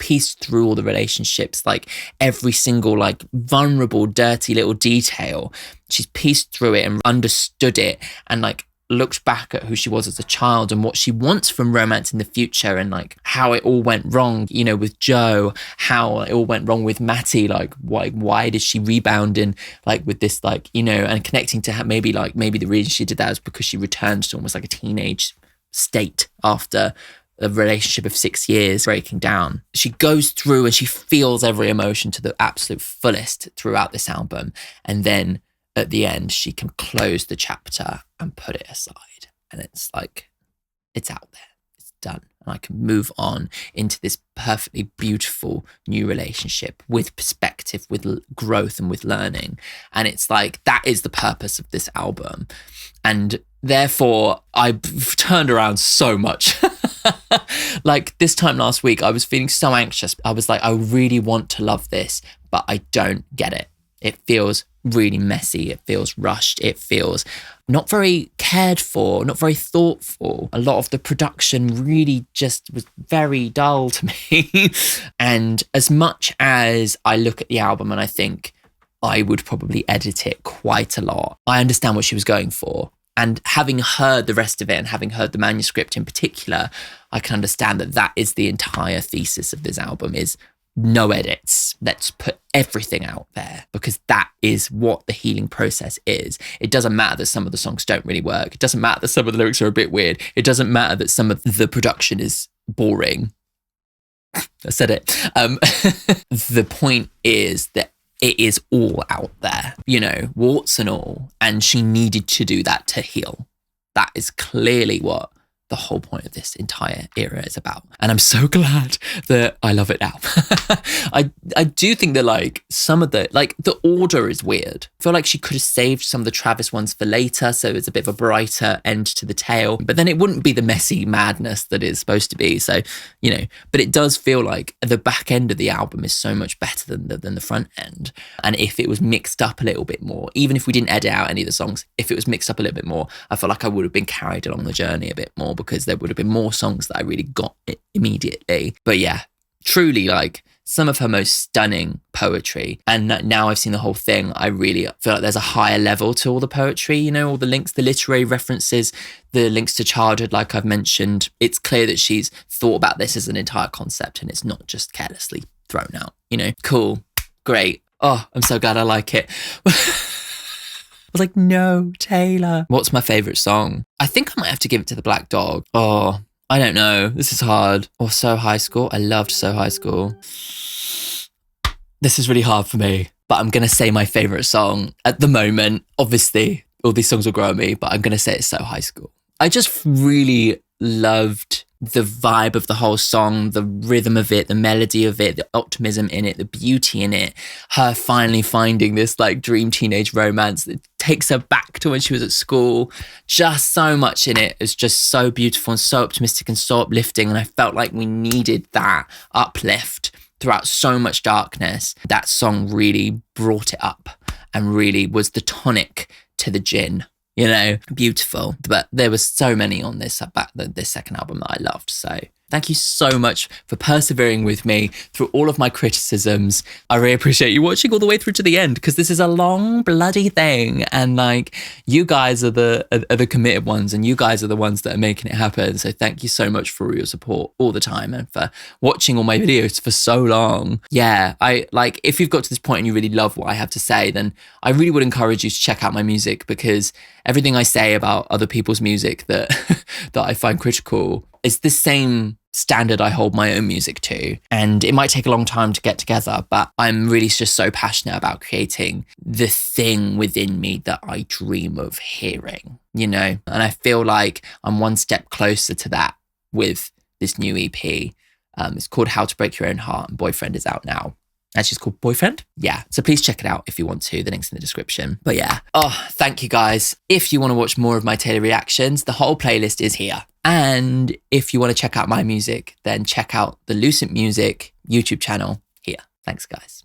pieced through all the relationships, like every single like vulnerable, dirty little detail. She's pieced through it and understood it, and like looked back at who she was as a child and what she wants from romance in the future, and like how it all went wrong, you know, with Joe, how it all went wrong with Matty, like why did she rebound in like with this, like, you know, and connecting to maybe the reason she did that was because she returned to almost like a teenage state after a relationship of 6 years breaking down. She goes through and she feels every emotion to the absolute fullest throughout this album, and then at the end she can close the chapter and put it aside, and it's like, it's out there, it's done, and I can move on into this perfectly beautiful new relationship with perspective, with growth, and with learning. And it's like, that is the purpose of this album, and therefore I've turned around so much. Like this time last week I was feeling so anxious. I was like, I really want to love this, but I don't get it. It feels really messy. It feels rushed. It feels not very cared for, not very thoughtful. A lot of the production really just was very dull to me. And as much as I look at the album and I think I would probably edit it quite a lot, I understand what she was going for. And having heard the rest of it and having heard the manuscript in particular, I can understand that that is the entire thesis of this album, is no edits. Let's put everything out there, because that is what the healing process is. It doesn't matter that some of the songs don't really work. It doesn't matter that some of the lyrics are a bit weird. It doesn't matter that some of the production is boring. I said it. The point is that it is all out there, you know, warts and all. And she needed to do that to heal. That is clearly what the whole point of this entire era is about. And I'm so glad that I love it now. I do think that like some of the order is weird. I feel like she could have saved some of the Travis ones for later, so it's a bit of a brighter end to the tale, but then it wouldn't be the messy madness that it's supposed to be. So, you know, but it does feel like the back end of the album is so much better than the front end. And if it was mixed up a little bit more, even if we didn't edit out any of the songs, if it was mixed up a little bit more, I feel like I would have been carried along the journey a bit more, because there would have been more songs that I really got immediately. But yeah, truly like some of her most stunning poetry. And now I've seen the whole thing, I really feel like there's a higher level to all the poetry, you know, all the links, the literary references, the links to childhood, like I've mentioned. It's clear that she's thought about this as an entire concept and it's not just carelessly thrown out, you know. Cool, great. Oh, I'm so glad I like it. I was like, no, Taylor. What's my favourite song? I think I might have to give it to the Black Dog. Oh, I don't know. This is hard. Or So High School. I loved So High School. This is really hard for me, but I'm going to say my favourite song at the moment. Obviously, all these songs will grow on me, but I'm going to say it's So High School. I just really loved the vibe of the whole song, the rhythm of it, the melody of it, the optimism in it, the beauty in it, her finally finding this like dream teenage romance that takes her back to when she was at school. Just so much in it is just so beautiful and so optimistic and so uplifting, and I felt like we needed that uplift throughout so much darkness. That song really brought it up and really was the tonic to the gin. You know, beautiful. But there were so many on this second album that I loved. So thank you so much for persevering with me through all of my criticisms. I really appreciate you watching all the way through to the end, because this is a long bloody thing. And like, you guys are the committed ones, and you guys are the ones that are making it happen. So thank you so much for your support all the time and for watching all my videos for so long. Yeah, I like, if you've got to this point and you really love what I have to say, then I really would encourage you to check out my music, because everything I say about other people's music that that I find critical is the same standard I hold my own music to. And it might take a long time to get together, but I'm really just so passionate about creating the thing within me that I dream of hearing, you know? And I feel like I'm one step closer to that with this new EP. It's called How to Break Your Own Heart, and Boyfriend is out now. Actually, it's called Boyfriend. Yeah. So please check it out if you want to. The link's in the description. But yeah. Oh, thank you guys. If you want to watch more of my Taylor reactions, the whole playlist is here. And if you want to check out my music, then check out the Lucent Music YouTube channel here. Thanks, guys.